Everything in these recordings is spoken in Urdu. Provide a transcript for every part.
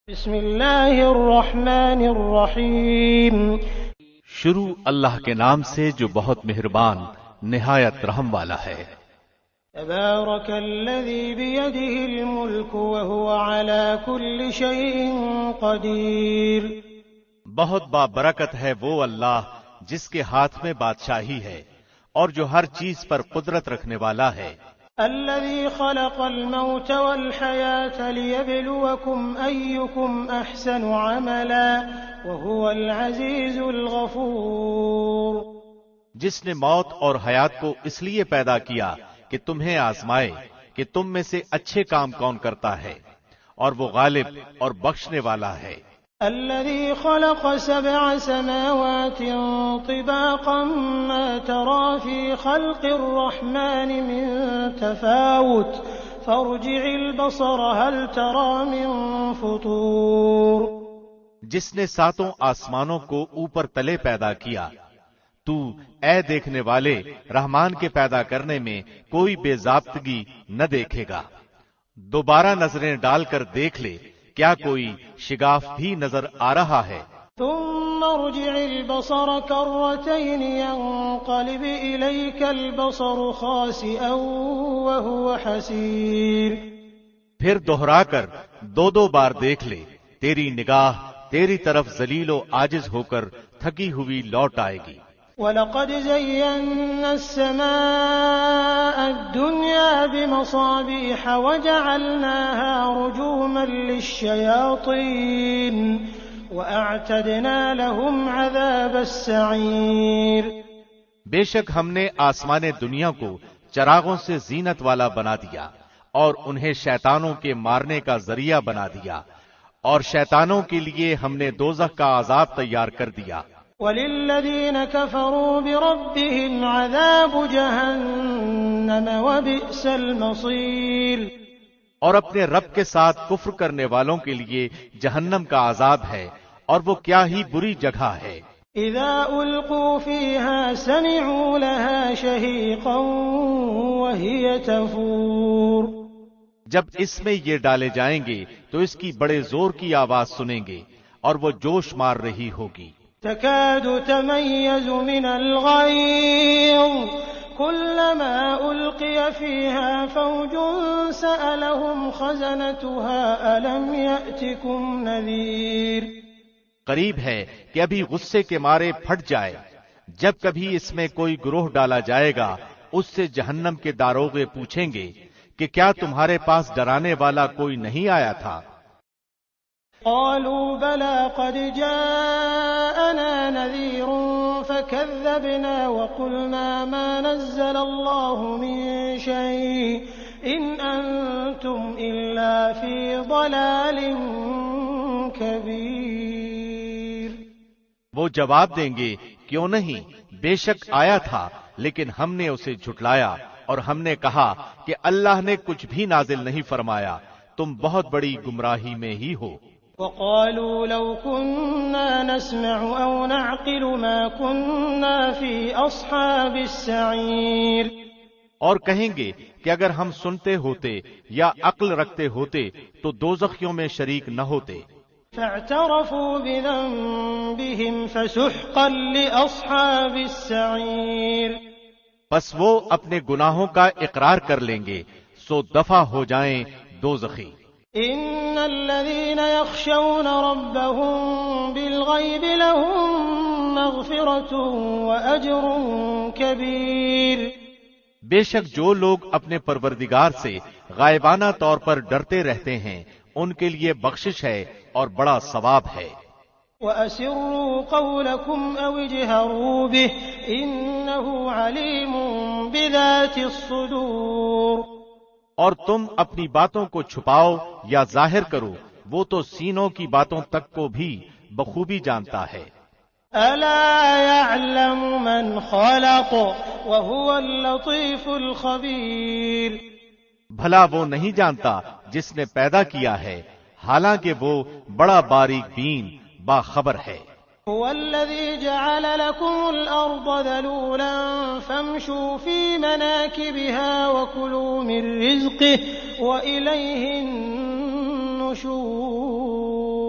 بسم اللہ الرحمن الرحیم۔ شروع اللہ کے نام سے جو بہت مہربان نہایت رحم والا ہے۔ تبارک الذی بیدہ الملک وہو علی کل شیء قدیر۔ بہت بابرکت ہے وہ اللہ جس کے ہاتھ میں بادشاہی ہے اور جو ہر چیز پر قدرت رکھنے والا ہے۔ الذي خلق الموت والحياة ليبلوكم أيكم أحسن عملا وهو العزيز الغفور۔ جس نے موت اور حیات کو اس لیے پیدا کیا کہ تمہیں آزمائے کہ تم میں سے اچھے کام کون کرتا ہے، اور وہ غالب اور بخشنے والا ہے۔ الذي خلق 7 سماوات طباقا ما ترى في خلق الرحمن من تفاوت فارجع البصر هل ترى من فطور۔ جس نے 7 آسمانوں کو اوپر تلے پیدا کیا، تو اے دیکھنے والے رحمان کے پیدا کرنے میں کوئی بے ضابطگی نہ دیکھے گا۔ دوبارہ نظریں ڈال کر دیکھ لے، کیا کوئی شگاف بھی نظر آ رہا ہے؟ ثم ارجع البصر كرتين ينقلب إليك البصر خاسئا وهو حسير۔ پھر دوہرا کر 2 بار دیکھ لے، تیری نگاہ تیری طرف ذلیل و عاجز ہو کر تھکی ہوئی لوٹ آئے گی۔ وَلَقَدْ زَيَّنَّا السَّمَاءَ الدُّنْيَا بِمَصَابِيحَ وَجَعَلْنَاهَا رُجُومًا لِلشَّيَاطِينِ وَأَعْتَدْنَا لَهُمْ عَذَابَ السَّعِيرِ۔ بے شک ہم نے آسمان دنیا کو چراغوں سے زینت والا بنا دیا اور انہیں شیطانوں کے مارنے کا ذریعہ بنا دیا، اور شیطانوں کے لیے ہم نے دوزخ کا عذاب تیار کر دیا۔ وَلِلَّذِينَ كَفَرُوا بِرَبِّهِمْ عَذَابُ جَهَنَّمَ وَبِئْسَ الْمَصِيرُ۔ اور اپنے رب کے ساتھ کفر کرنے والوں کے لیے جہنم کا عذاب ہے، اور وہ کیا ہی بری جگہ ہے۔ اذا القوا فيها سمعوا لها شهيقا وهي تفور۔ جب اس میں یہ ڈالے جائیں گے تو اس کی بڑے زور کی آواز سنیں گے، اور وہ جوش مار رہی ہوگی۔ تكاد تميز من الغيظ كلما ألقي فيها فوج سألهم خزنتها ألم يأتكم نذير۔ قریب ہے کہ ابھی غصے کے مارے پھٹ جائے۔ جب کبھی اس میں کوئی گروہ ڈالا جائے گا، اس سے جہنم کے داروغے پوچھیں گے کہ کیا تمہارے پاس ڈرانے والا کوئی نہیں آیا تھا؟ قالوا بلى قد جاءنا نذير فكذبنا وقلنا ما نزل الله من شيء إن أنتم إلا في ضلال كبير۔ وہ جواب دیں گے کیوں نہیں، بے شک آیا تھا، لیکن ہم نے اسے جھٹلایا اور ہم نے کہا کہ اللہ نے کچھ بھی نازل نہیں فرمایا، تم بہت بڑی گمراہی میں ہی ہو۔ وقالوا لو كنا نسمع أو نعقل ما كنا في أصحاب السعير۔ اور کہیں گے کہ اگر ہم سنتے ہوتے یا عقل رکھتے ہوتے تو دوزخیوں میں شریک نہ ہوتے۔ فاعترفوا بذنبهم فسحقا لأصحاب السعير۔ پس وہ اپنے گناہوں کا اقرار کر لیں گے، سو دفع ہو جائیں دوزخی۔ ان الذين يخشون ربهم بالغيب لهم مغفرة واجر كبير۔ بے شک جو لوگ اپنے پروردگار سے غائبانہ طور پر ڈرتے رہتے ہیں، ان کے لیے بخشش ہے اور بڑا ثواب ہے۔ وَأَسِرُّوا قَوْلَكُمْ أَوْ اجْهَرُوا بِهِ إِنَّهُ عَلِيمٌ بِذَاتِ الصُّدُورِ۔ اور تم اپنی باتوں کو چھپاؤ یا ظاہر کرو، وہ تو سینوں کی باتوں تک کو بھی بخوبی جانتا ہے۔ أَلَا يَعْلَمُ مَنْ خَلَقَ وَهُوَ اللَّطِيفُ الْخَبِيرُ۔ بھلا وہ نہیں جانتا جس نے پیدا کیا ہے، حالانکہ وہ بڑا باریک بین باخبر ہے۔ هو الذي جعل لكم الأرض ذلولا فامشوا في مناكبها وكلوا من رزقه وإليه النشور۔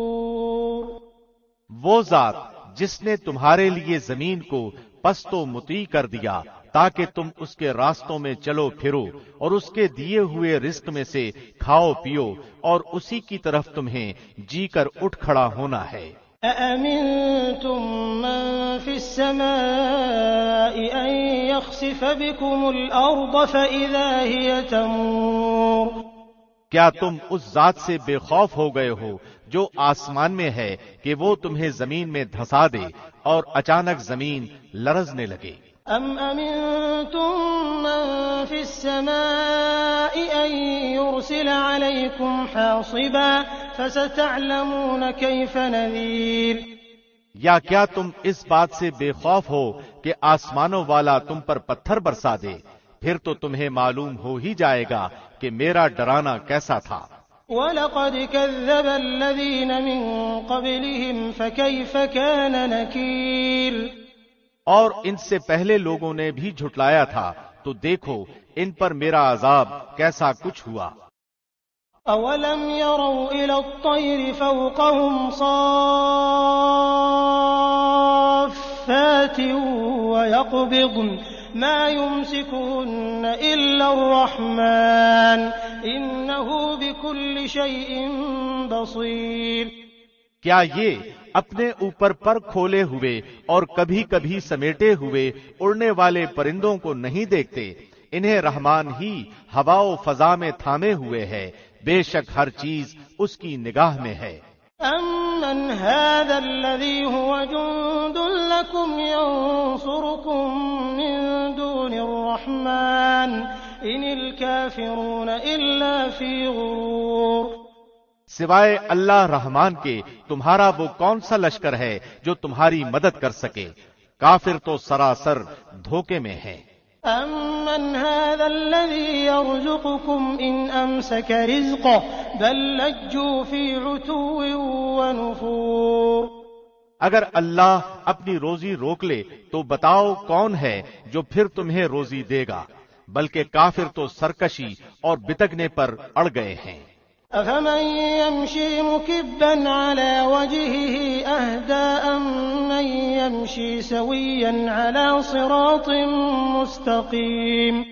وہ ذات جس نے تمہارے لیے زمین کو پست و مطیع کر دیا تاکہ تم اس کے راستوں میں چلو پھرو اور اس کے دیے ہوئے رزق میں سے کھاؤ پیو اور اسی کی طرف تمہیں جی کر اٹھ کھڑا ہونا ہے۔ أَأَمِنتُم مَّن فِي السَّمَاءِ أَن يَخْسِفَ بِكُمُ الْأَرْضَ فَإِذَا هِيَ تَمُورُ؟ کیا تم اس ذات سے بے خوف ہو گئے ہو جو آسمان میں ہے کہ وہ تمہیں زمین میں دھسا دے اور اچانک زمین لرزنے لگے؟ أَمْ أَمِنتُم مَّن فِي السَّمَاءِ أَن يُرْسِلَ عَلَيْكُمْ حَاصِبًا فَسَتَعْلَمُونَ كَيْفَ نَذِيرِ؟ یا کیا تم اس بات سے بے خوف ہو کہ آسمانوں والا تم پر پتھر برسا دے؟ پھر تو تمہیں معلوم ہو ہی جائے گا کہ میرا ڈرانا کیسا تھا۔ وَلَقَدْ كَذَّبَ الَّذِينَ مِن قَبْلِهِمْ فَكَيْفَ كَانَ نَكِيرِ؟ اور ان سے پہلے لوگوں نے بھی جھٹلایا تھا تو دیکھو ان پر میرا عذاب کیسا کچھ ہوا۔ أَوَلَمْ يَرَوْا إِلَى الطَّيْرِ فَوْقَهُمْ صَافَّاتٍ وَيَقْبِضْنَ مَا يُمْسِكُهُنَّ إِلَّا الرَّحْمَنُ إِنَّهُ بِكُلِّ شَيْءٍ بَصِيرٌ۔ کیا یہ اپنے اوپر پر کھولے ہوئے اور کبھی کبھی سمیٹے ہوئے اڑنے والے پرندوں کو نہیں دیکھتے؟ انہیں رحمان ہی ہوا و فضا میں تھامے ہوئے ہے، بے شک ہر چیز اس کی نگاہ میں ہے۔ أَمَّنْ هَذَا الَّذِي هُوَ جُندٌ لَّكُمْ يَنصُرُكُم مِّن دُونِ الرَّحْمَٰنِ إِنِ الْكَافِرُونَ إِلَّا فِي غُرُورٍ۔ سوائے اللہ رحمان کے تمہارا وہ کون سا لشکر ہے جو تمہاری مدد کر سکے؟ کافر تو سراسر دھوکے میں ہیں۔ أَمَّنْ هَذَا الَّذِي يَرْزُقُكُمْ إِنْ أَمْسَكَ رِزْقَهُ بَل لَّجُّوا فِي عُتُوٍّ وَنُفُورٍ۔ اگر اللہ اپنی روزی روک لے تو بتاؤ کون ہے جو پھر تمہیں روزی دے گا، بلکہ کافر تو سرکشی اور بتکنے پر اڑ گئے ہیں۔ أَفَمَن يَمْشِي مُكِبًّا عَلَى وَجْهِهِ أَهْدَىٰ أَمَّن يَمْشِي سَوِيًّا عَلَى صِرَاطٍ مُّسْتَقِيمٍ؟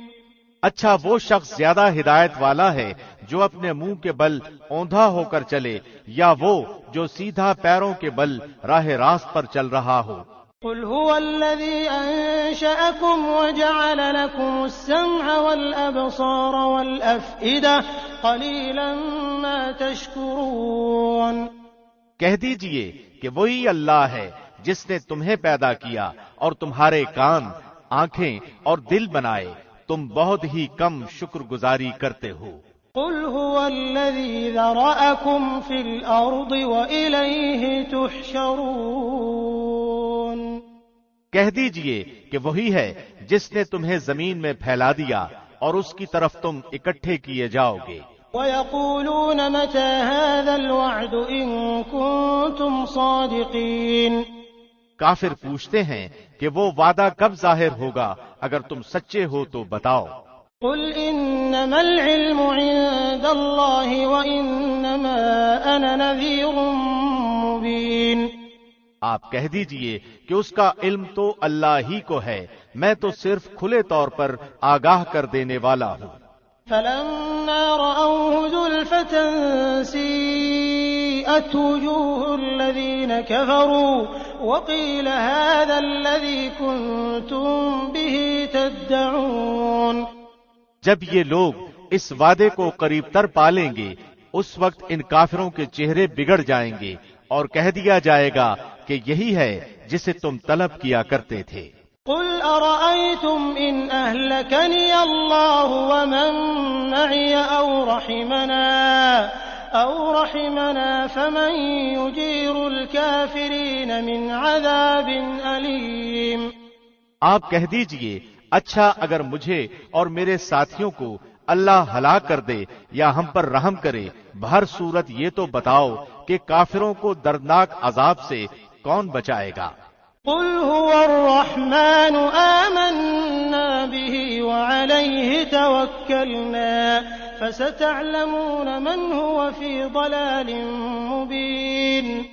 اچھا وہ شخص زیادہ ہدایت والا ہے جو اپنے منہ کے بل اوندھا ہو کر چلے، یا وہ جو سیدھا پیروں کے بل راہ راست پر چل رہا ہو۔ قُلْ هُوَ الَّذِي أَنشَأَكُمْ وَجَعَلَ لَكُمُ السَّمْعَ وَالْأَبْصَارَ وَالْأَفْئِدَةَ قَلِيلًا مَا تَشْكُرُونَ۔ کہہ دیجئے کہ وہی اللہ ہے جس نے تمہیں پیدا کیا اور تمہارے کان، آنکھیں اور دل بنائے، تم بہت ہی کم شکر گزاری کرتے ہو۔ قُلْ هُوَ الَّذِي ذَرَأَكُمْ فِي الْأَرْضِ وَإِلَيْهِ تُحْشَرُونَ۔ کہہ دیجئے کہ وہی ہے جس نے تمہیں زمین میں پھیلا دیا اور اس کی طرف تم اکٹھے کیے جاؤ گے۔ وَيَقُولُونَ مَتَىٰ هَٰذَا الْوَعْدُ إِن كُنتُمْ صَادِقِينَ۔ کافر پوچھتے ہیں کہ وہ وعدہ کب ظاہر ہوگا، اگر تم سچے ہو تو بتاؤ۔ قُلْ إِنَّمَا الْعِلْمُ عِندَ اللَّهِ وَإِنَّمَا أَنَا نَذِيرٌ مُّبِينٌ۔ آپ کہہ دیجئے کہ اس کا علم تو اللہ ہی کو ہے، میں تو صرف کھلے طور پر آگاہ کر دینے والا ہوں۔ فَلَمَّا رَأَوْهُ زُلْفَةً سِيئَتْ وُجُوهُ الَّذِينَ كَفَرُوا وَقِيلَ هَٰذَا الَّذِي كُنتُم بِهِ تَدَّعُونَ۔ جب یہ لوگ اس وعدے کو قریب تر پالیں گے، اس وقت ان کافروں کے چہرے بگڑ جائیں گے اور کہہ دیا جائے گا کہ یہی ہے جسے تم طلب کیا کرتے تھے۔ قُلْ أَرَأَيْتُمْ إِنْ أَهْلَكَنِيَ اللَّهُ وَمَن مَّعِيَ أَوْ رَحِمَنَا فَمَن يُجِيرُ الْكَافِرِينَ مِنْ عَذَابٍ أَلِيمٍ۔ آپ کہہ دیجئے اچھا اگر مجھے اور میرے ساتھیوں کو اللہ ہلاک کر دے یا ہم پر رحم کرے، بہر صورت یہ تو بتاؤ کہ کافروں کو دردناک عذاب سے کون بچائے گا؟ قُلْ هُوَ الرَّحْمَٰنُ آمَنَّا بِهِ وَعَلَيْهِ تَوَكَّلْنَا فَسَتَعْلَمُونَ مَنْ هُوَ فِي ضَلَالٍ مُّبِينٍ۔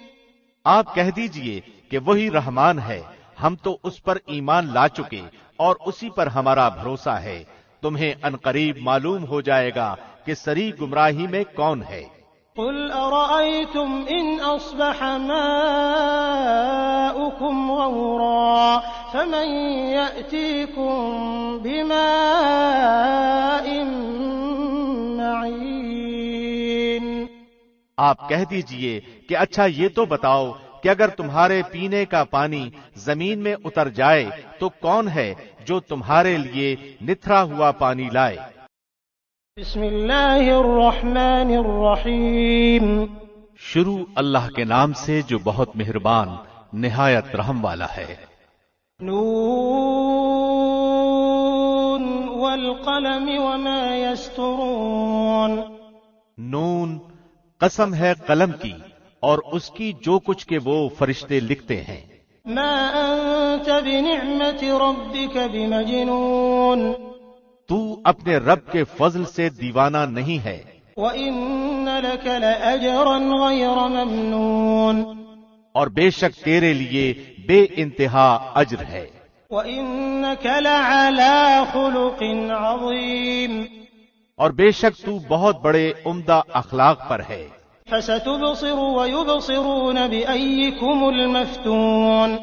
آپ کہہ دیجئے کہ وہی رحمان ہے، ہم تو اس پر ایمان لا چکے اور اسی پر ہمارا بھروسہ ہے، تمہیں عنقریب معلوم ہو جائے گا کہ سری گمراہی میں کون ہے۔ قل أرأيتم إن أصبح ماؤكم غورا فمن يأتيكم بماء معين۔ آپ کہہ دیجئے کہ اچھا یہ تو بتاؤ کہ اگر تمہارے پینے کا پانی زمین میں اتر جائے تو کون ہے جو تمہارے لیے نتھرا ہوا پانی لائے؟ بسم اللہ الرحمن الرحیم۔ شروع اللہ کے نام سے جو بہت مہربان نہایت رحم والا ہے۔ نون والقلم وما يسطرون۔ نون، قسم ہے قلم کی اور اس کی جو کچھ کہ وہ فرشتے لکھتے ہیں۔ ما انت بنعمت ربك بمجنون۔ تو اپنے رب کے فضل سے دیوانہ نہیں ہے۔ وَإِنَّ لَكَ لَأَجْرًا غَيْرَ مَمْنُونٍ۔ اور بے شک تیرے لیے بے انتہا اجر ہے۔ وَإِنَّكَ لَعَلَى خُلُقٍ عَظِيمٍ۔ اور بے شک تو بہت بڑے عمدہ اخلاق پر ہے۔ فَسَتُبْصِرُ وَيُبْصِرُونَ بِأَيِّكُمُ الْمَفْتُونُ۔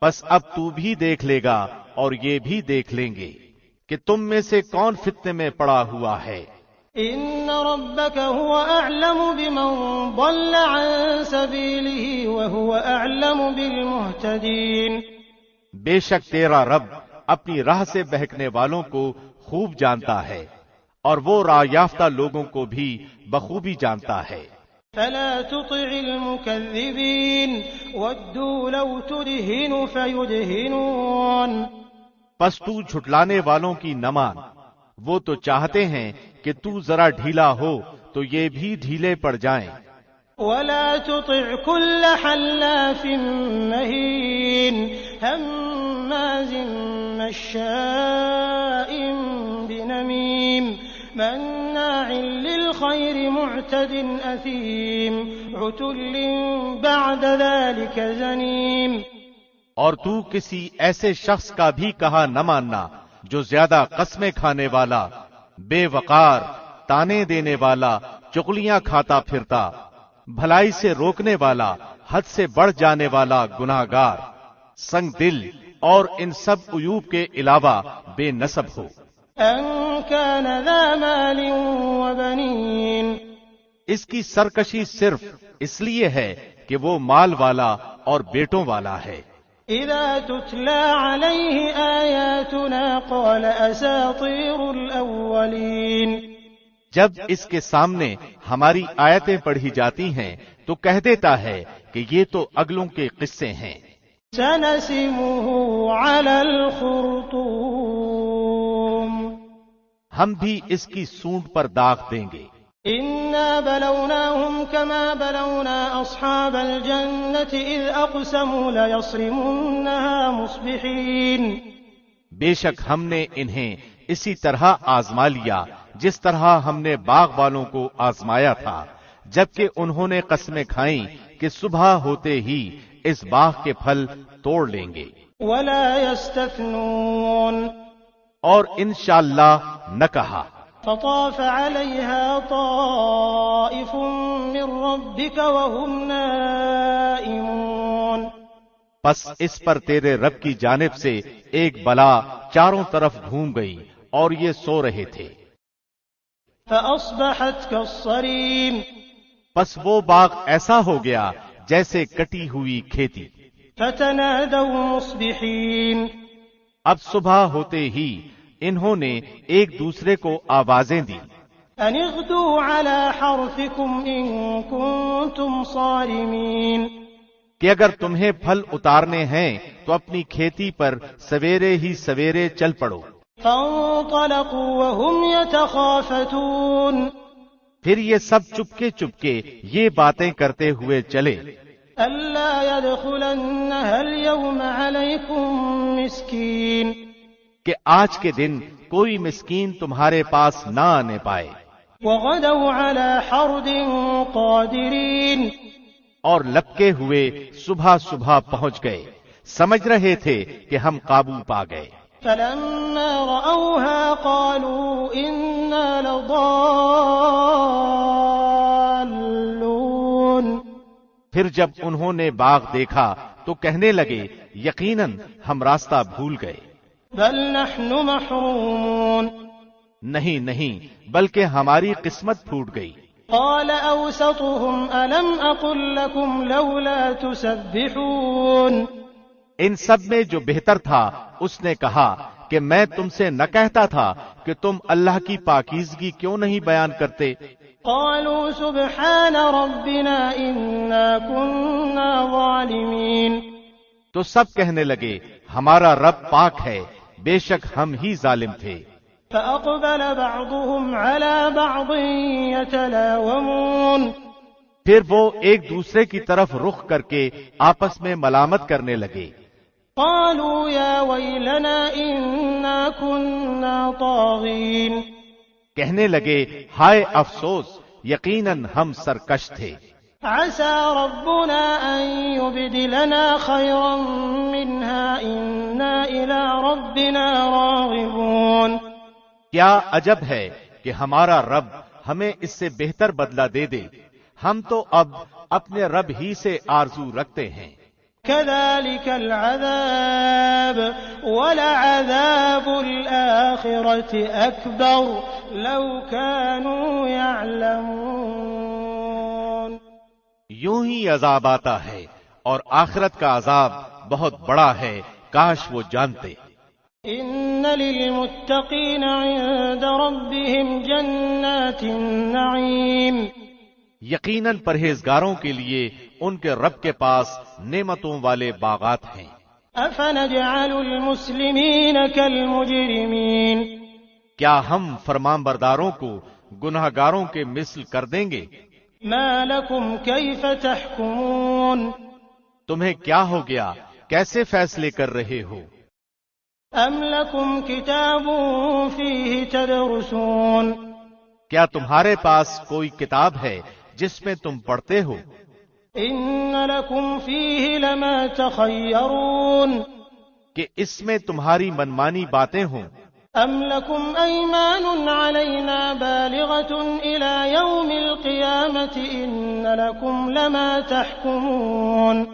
بس اب تو بھی دیکھ لے گا اور یہ بھی دیکھ لیں گے کہ تم میں سے کون فتنے میں پڑا ہوا ہے۔ إِنَّ رَبَّكَ هُوَ أَعْلَمُ بِمَنْ ضَلَّ عَنْ سَبِيلِهِ وَهُوَ أَعْلَمُ بِالْمُهْتَدِينَ۔ بے شک تیرا رب اپنی راہ سے بہکنے والوں کو خوب جانتا ہے اور وہ راہ یافتہ لوگوں کو بھی بخوبی جانتا ہے۔ فَلَا تُطِعِ الْمُكَذِّبِينَ وَدُّوا لَوْ تُدْهِنُ فَيُدْهِنُونَ۔ پس تو جھٹلانے والوں کی نہ مان، وہ تو چاہتے ہیں کہ تو ذرا ڈھیلا ہو تو یہ بھی ڈھیلے پڑ جائیں۔ وَلَا تُطِعْ كُلَّ حَلَّافٍ مَّهِينٍ هَمَّازٍ مَّشَّاءٍ بِنَمِيمٍ مَّنَّاعٍ لِّلْخَيْرِ مُعْتَدٍ أَثِيمٍ عُتُلٍّ بَعْدَ ذَلِكَ زَنِيمٍ۔ اور تو کسی ایسے شخص کا بھی کہا نہ ماننا جو زیادہ قسمیں کھانے والا، بے وقار، تانے دینے والا، چغلیاں کھاتا پھرتا، بھلائی سے روکنے والا، حد سے بڑھ جانے والا گناہگار، سنگ دل اور ان سب عیوب کے علاوہ بے نسب ہو۔ أَن كَانَ ذَا مَالٍ وَبَنِينَ۔ اس کی سرکشی صرف اس لیے ہے کہ وہ مال والا اور بیٹوں والا ہے۔ إِذَا تُتْلَى عَلَيْهِ آيَاتُنَا قَالَ أَسَاطِيرُ الْأَوَّلِينَ۔ جب اس کے سامنے ہماری آیتیں پڑھی جاتی ہیں تو کہہ دیتا ہے کہ یہ تو اگلوں کے قصے ہیں۔ سَنَسِمُهُ عَلَى الْخُرْطُومِ۔ ہم بھی اس کی سونڈ پر داغ دیں گے۔ إِنَّا بَلَوْنَاهُمْ كَمَا بَلَوْنَا أَصْحَابَ الْجَنَّةِ إِذْ أَقْسَمُوا لَيَصْرِمُنَّهَا مُصْبِحِينَ۔ بے شک ہم نے انہیں اسی طرح آزما لیا جس طرح ہم نے باغ والوں کو آزمایا تھا، جبکہ انہوں نے قسمیں کھائیں کہ صبح ہوتے ہی اس باغ کے پھل توڑ لیں گے۔ وَلَا يَسْتَثْنُونَ۔ اور انشاءاللہ نہ کہا۔ فطاف عليها طائف من ربك وهم نائمون۔ پس اس پر تیرے رب کی جانب سے ایک بلا چاروں طرف گھوم گئی اور یہ سو رہے تھے۔ فأصبحت كالصريم۔ پس وہ باغ ایسا ہو گیا جیسے کٹی ہوئی کھیتی۔ فتنادوا مصبحين۔ اب صبح ہوتے ہی انہوں نے ایک دوسرے کو آوازیں دی، ان اغدوا على حرثكم ان كنتم صارمين۔ کہ اگر تمہیں پھل اتارنے ہیں تو اپنی کھیتی پر سویرے ہی سویرے چل پڑو۔ فانطلقوا وهم يتخافتون۔ پھر یہ سب چپکے چپکے یہ باتیں کرتے ہوئے چلے، ألا يدخلنها اليوم عليكم مسكين۔ کہ آج کے دن کوئی مسکین تمہارے پاس نہ آنے پائے۔ وغدوا على حرد قادرين۔ اور لپکے ہوئے صبح صبح پہنچ گئے، سمجھ رہے تھے کہ ہم قابو پا گئے۔ فلما رأوها قالوا إنا لضالون۔ پھر جب انہوں نے باغ دیکھا تو کہنے لگے یقیناً ہم راستہ بھول گئے۔ بل نحن محرومون۔ نہیں نہیں، بلکہ ہماری قسمت پھوٹ گئی۔ قال أوسطهم ألم أقل لكم لولا تسبحون۔ ان سب میں جو بہتر تھا اس نے کہا کہ میں تم سے نہ کہتا تھا کہ تم اللہ کی پاکیزگی کیوں نہیں بیان کرتے؟ قالوا سبحان ربنا إنا كنا ظالمين۔ تو سب کہنے لگے ہمارا رب پاک ہے، بے شک ہم ہی ظالم تھے۔ فأقبل بعضهم على بعض يتلاومون۔ پھر وہ ایک دوسرے کی طرف رخ کر کے آپس میں ملامت کرنے لگے۔ قالوا يا ويلنا إنا كنا طاغين۔ کہنے لگے ہائے افسوس، یقیناً ہم سرکش تھے۔ عسى ربنا أن يبدلنا خيرا منها إنا إلى ربنا راغبون۔ کیا عجب ہے کہ ہمارا رب ہمیں اس سے بہتر بدلہ دے دے، ہم تو اب اپنے رب ہی سے آرزو رکھتے ہیں۔ كذلك العذاب ولعذاب الآخرة أكبر لو كانوا يعلمون۔ یوں ہی عذاب آتا ہے اور آخرت کا عذاب بہت بڑا ہے، کاش وہ جانتے۔ إن للمتقين عند ربهم جنات النعيم۔ یقیناً پرہیزگاروں کے لیے ان کے رب کے پاس نعمتوں والے باغات ہیں۔ أفنجعل المسلمين كالمجرمين۔ کیا ہم فرمان برداروں کو گناہگاروں کے مثل کر دیں گے؟ ما لكم كيف تحكمون۔ تمہیں کیا ہو گیا، کیسے فیصلے کر رہے ہو؟ أم لكم كتاب فيه تدرسون۔ کیا تمہارے پاس کوئی کتاب ہے جس میں تم پڑھتے ہو؟ إن لكم فيه لما تخيرون۔ کہ اس میں تمہاری منمانی باتیں ہوں؟ أم لكم أيمان علينا بالغة إلى يوم القيامة إن لكم لما تحكمون۔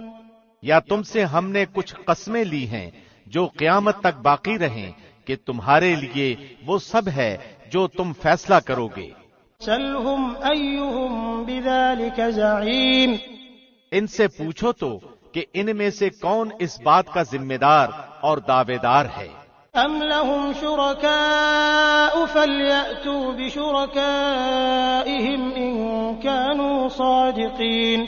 یا تم سے ہم نے کچھ قسمیں لی ہیں جو قیامت تک باقی رہیں کہ تمہارے لیے وہ سب ہے جو تم فیصلہ کرو گے۔ سلهم أيهم بذلك زعيم۔ ان سے پوچھو تو کہ ان میں سے کون اس بات کا ذمہ دار اور دعوے دار ہے۔ أم لهم شركاء فليأتوا بشركائهم إن كانوا صادقين۔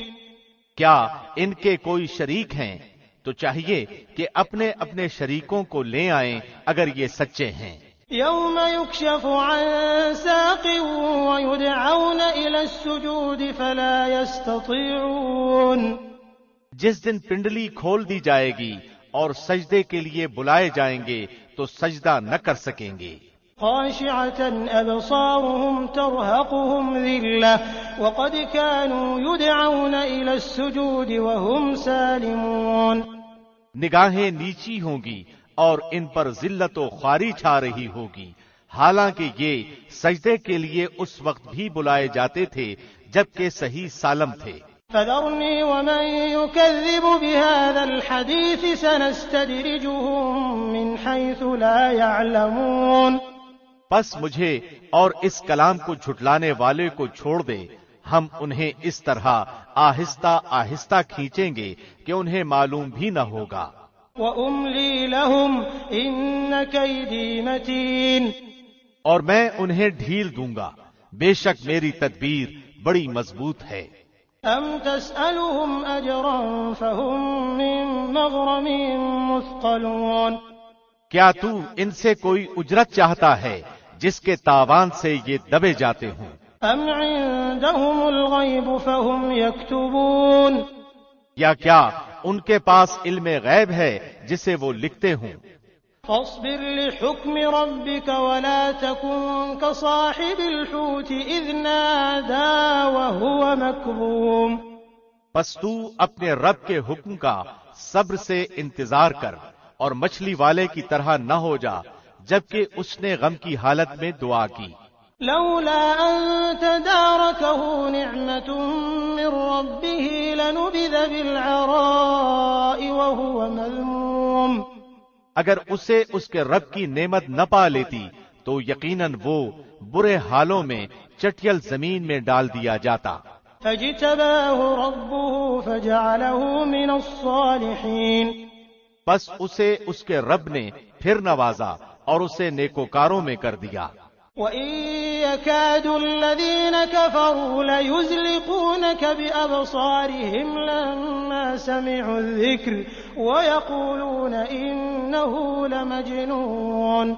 کیا ان کے کوئی شریک ہیں؟ تو چاہیے کہ اپنے اپنے شریکوں کو لے آئیں اگر یہ سچے ہیں۔ يوم يكشف عن ساق ويدعون إلى السجود فلا يستطيعون۔ جس دن پنڈلی کھول دی جائے گی اور سجدے کے لیے بلائے جائیں گے تو سجدہ نہ کر سکیں گے۔ خاشعة أبصارهم ترهقهم ذلة وقد كانوا يدعون إلى السجود وهم سالمون۔ نگاہیں نیچی ہوں گی اور ان پر ذلت و خواری چھا رہی ہوگی، حالانکہ یہ سجدے کے لیے اس وقت بھی بلائے جاتے تھے جبکہ صحیح سالم تھے۔ فذرني ومن يكذب بهذا الحديث سنستدرجهم من حيث لا يعلمون۔ پس مجھے اور اس کلام کو جھٹلانے والے کو چھوڑ دے، ہم انہیں اس طرح آہستہ آہستہ کھینچیں گے کہ انہیں معلوم بھی نہ ہوگا۔ وَأُمْلِي لَهُمْ إِنَّ كَيْدِي مَتِينٌ۔ اور میں انہیں ڈھیل دوں گا، بے شک میری تدبیر بڑی مضبوط ہے۔ أَمْ تَسْأَلُهُمْ أَجْرًا فَهُمْ مِنْ مَغْرَمٍ مُثْقَلُونَ۔ کیا تو ان سے کوئی اجرت چاہتا ہے جس کے تاوان سے یہ دبے جاتے ہوں؟ أَمْ عِندَهُمُ الْغَيْبُ فَهُمْ يَكْتُبُونَ۔ یا کیا ان کے پاس علم غیب ہے جسے وہ لکھتے ہوں؟ فاصبر لحكم ربك ولا تكن كصاحب الحوت إذ نادى وهو مكظوم۔ پس تو اپنے رب کے حکم کا صبر سے انتظار کر اور مچھلی والے کی طرح نہ ہو جا جبکہ اس نے غم کی حالت میں دعا کی۔ لولا أن تداركه نعمة من ربه لنبذ بالعراء وهو مذموم۔ اگر اسے اس کے رب کی نعمت نہ پا لیتی تو یقیناً وہ برے حالوں میں چٹیل زمین میں ڈال دیا جاتا۔ فاجتباه ربه فجعله من الصالحين۔ بس اسے اس کے رب نے پھر نوازا اور اسے نیکوکاروں میں کر دیا۔ وَإِن يَكَادُ الَّذِينَ كَفَرُوا لَيُزْلِقُونَكَ بِأَبْصَارِهِمْ لَمَّا سَمِعُوا الذِّكْرَ وَيَقُولُونَ إِنَّهُ لَمَجْنُونٌ۔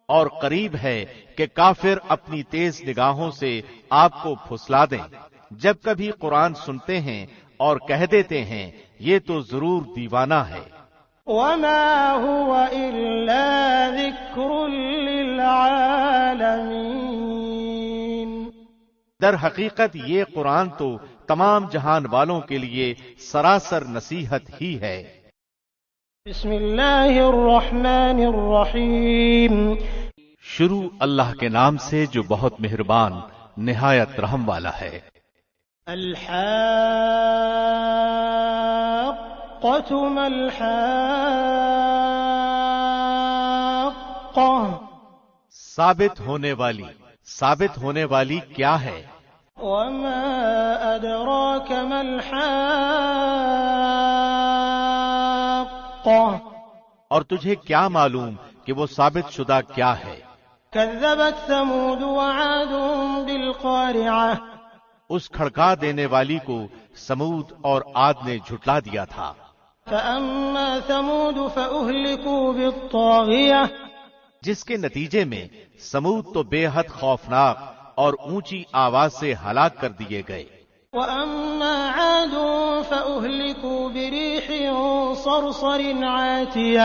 اور قریب ہے کہ کافر اپنی تیز نگاہوں سے آپ کو پھسلا دیں جب کبھی قرآن سنتے ہیں اور کہہ دیتے ہیں یہ تو ضرور دیوانہ ہے۔ وَمَا هُوَ إِلَّا ذِكْرٌ لِّلْعَالَمِينَ۔ در حقیقت یہ قرآن تو تمام جہان والوں کے لیے سراسر نصیحت ہی ہے۔ بسم اللہ الرحمن الرحیم۔ شروع اللہ کے نام سے جو بہت مہربان نہایت رحم والا ہے۔ الحاقۃ ما الحاقۃ۔ ثابت ہونے والی کیا ہے؟ وما ادراک ما الحاقۃ۔ اور تجھے کیا معلوم کہ وہ ثابت شدہ کیا ہے؟ کذبت ثمود وعاد بالقارعہ۔ اس کھڑکا دینے والی کو سمود اور عاد نے جھٹلا دیا تھا۔ فأما ثمود فأهلكوا بالطاغیہ۔ جس کے نتیجے میں سمود تو بے حد خوفناک اور اونچی آواز سے ہلاک کر دیے گئے۔ وأما عاد فأهلكوا بريح صرصر عاتیہ۔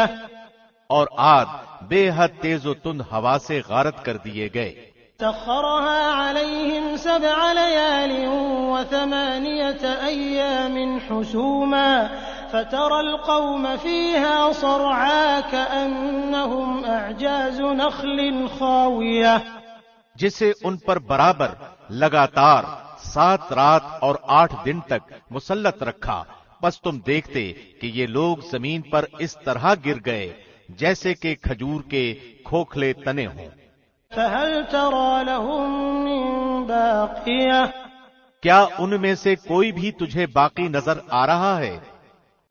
اور عاد بے حد تیز و تند ہوا سے غارت کر دیے گئے۔ سخرها عليهم 7 ليال و8 أيام حسوما فترى القوم فيها صرعا كأنهم أعجاز نخل خاوية۔ جسے ان پر برابر لگاتار 7 رات اور 8 دن تک مسلط رکھا، بس تم دیکھتے کہ یہ لوگ زمین پر اس طرح گر گئے جیسے کہ کھجور کے کھوکھلے تنے ہوں۔ فهل ترى لهم من باقية۔ کیا ان میں سے کوئی بھی تجھے باقی نظر آ رہا ہے؟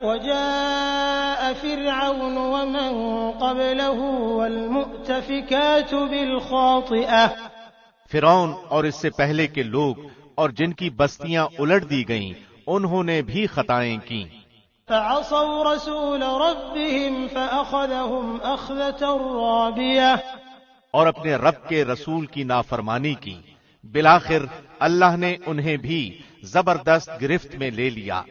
وجاء فرعون ومن قبله والمؤتفكات بالخاطئة۔ فرعون اور اس سے پہلے کے لوگ اور جن کی بستیاں الٹ دی گئیں انہوں نے بھی خطائیں کیں۔ فعصوا رسول ربهم فأخذهم أخذة رابية۔ اور اپنے رب کے رسول کی نافرمانی کی، بالآخر اللہ نے انہیں بھی زبردست گرفت میں لے لیا۔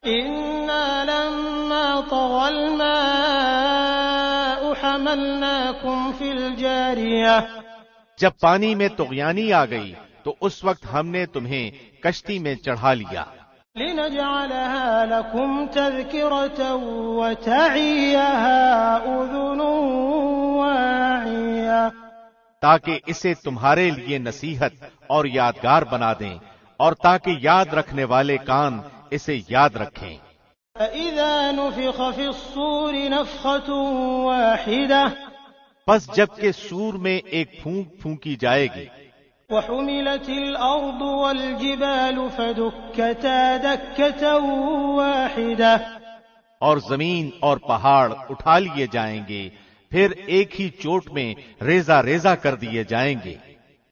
إنا لما طغى الماء حملناكم في الجارية۔ جب پانی میں طغیانی آ گئی تو اس وقت ہم نے تمہیں کشتی میں چڑھا لیا۔ لنجعلها لكم تذكرة وتعيها أذن واعية۔ تاکہ اسے تمہارے لیے نصیحت اور یادگار بنا دیں اور تاکہ یاد رکھنے والے کان اسے یاد رکھیں۔ فإذا نفخ في الصور نفخة واحدة۔ پس جب کہ سور میں ایک پھونک پھونکی جائے گی۔ وحملت الأرض والجبال فدكتا دكة واحدة۔ اور زمین اور پہاڑ اٹھا لیے جائیں گے، پھر ایک ہی چوٹ میں ریزہ ریزہ کر دیے جائیں گے۔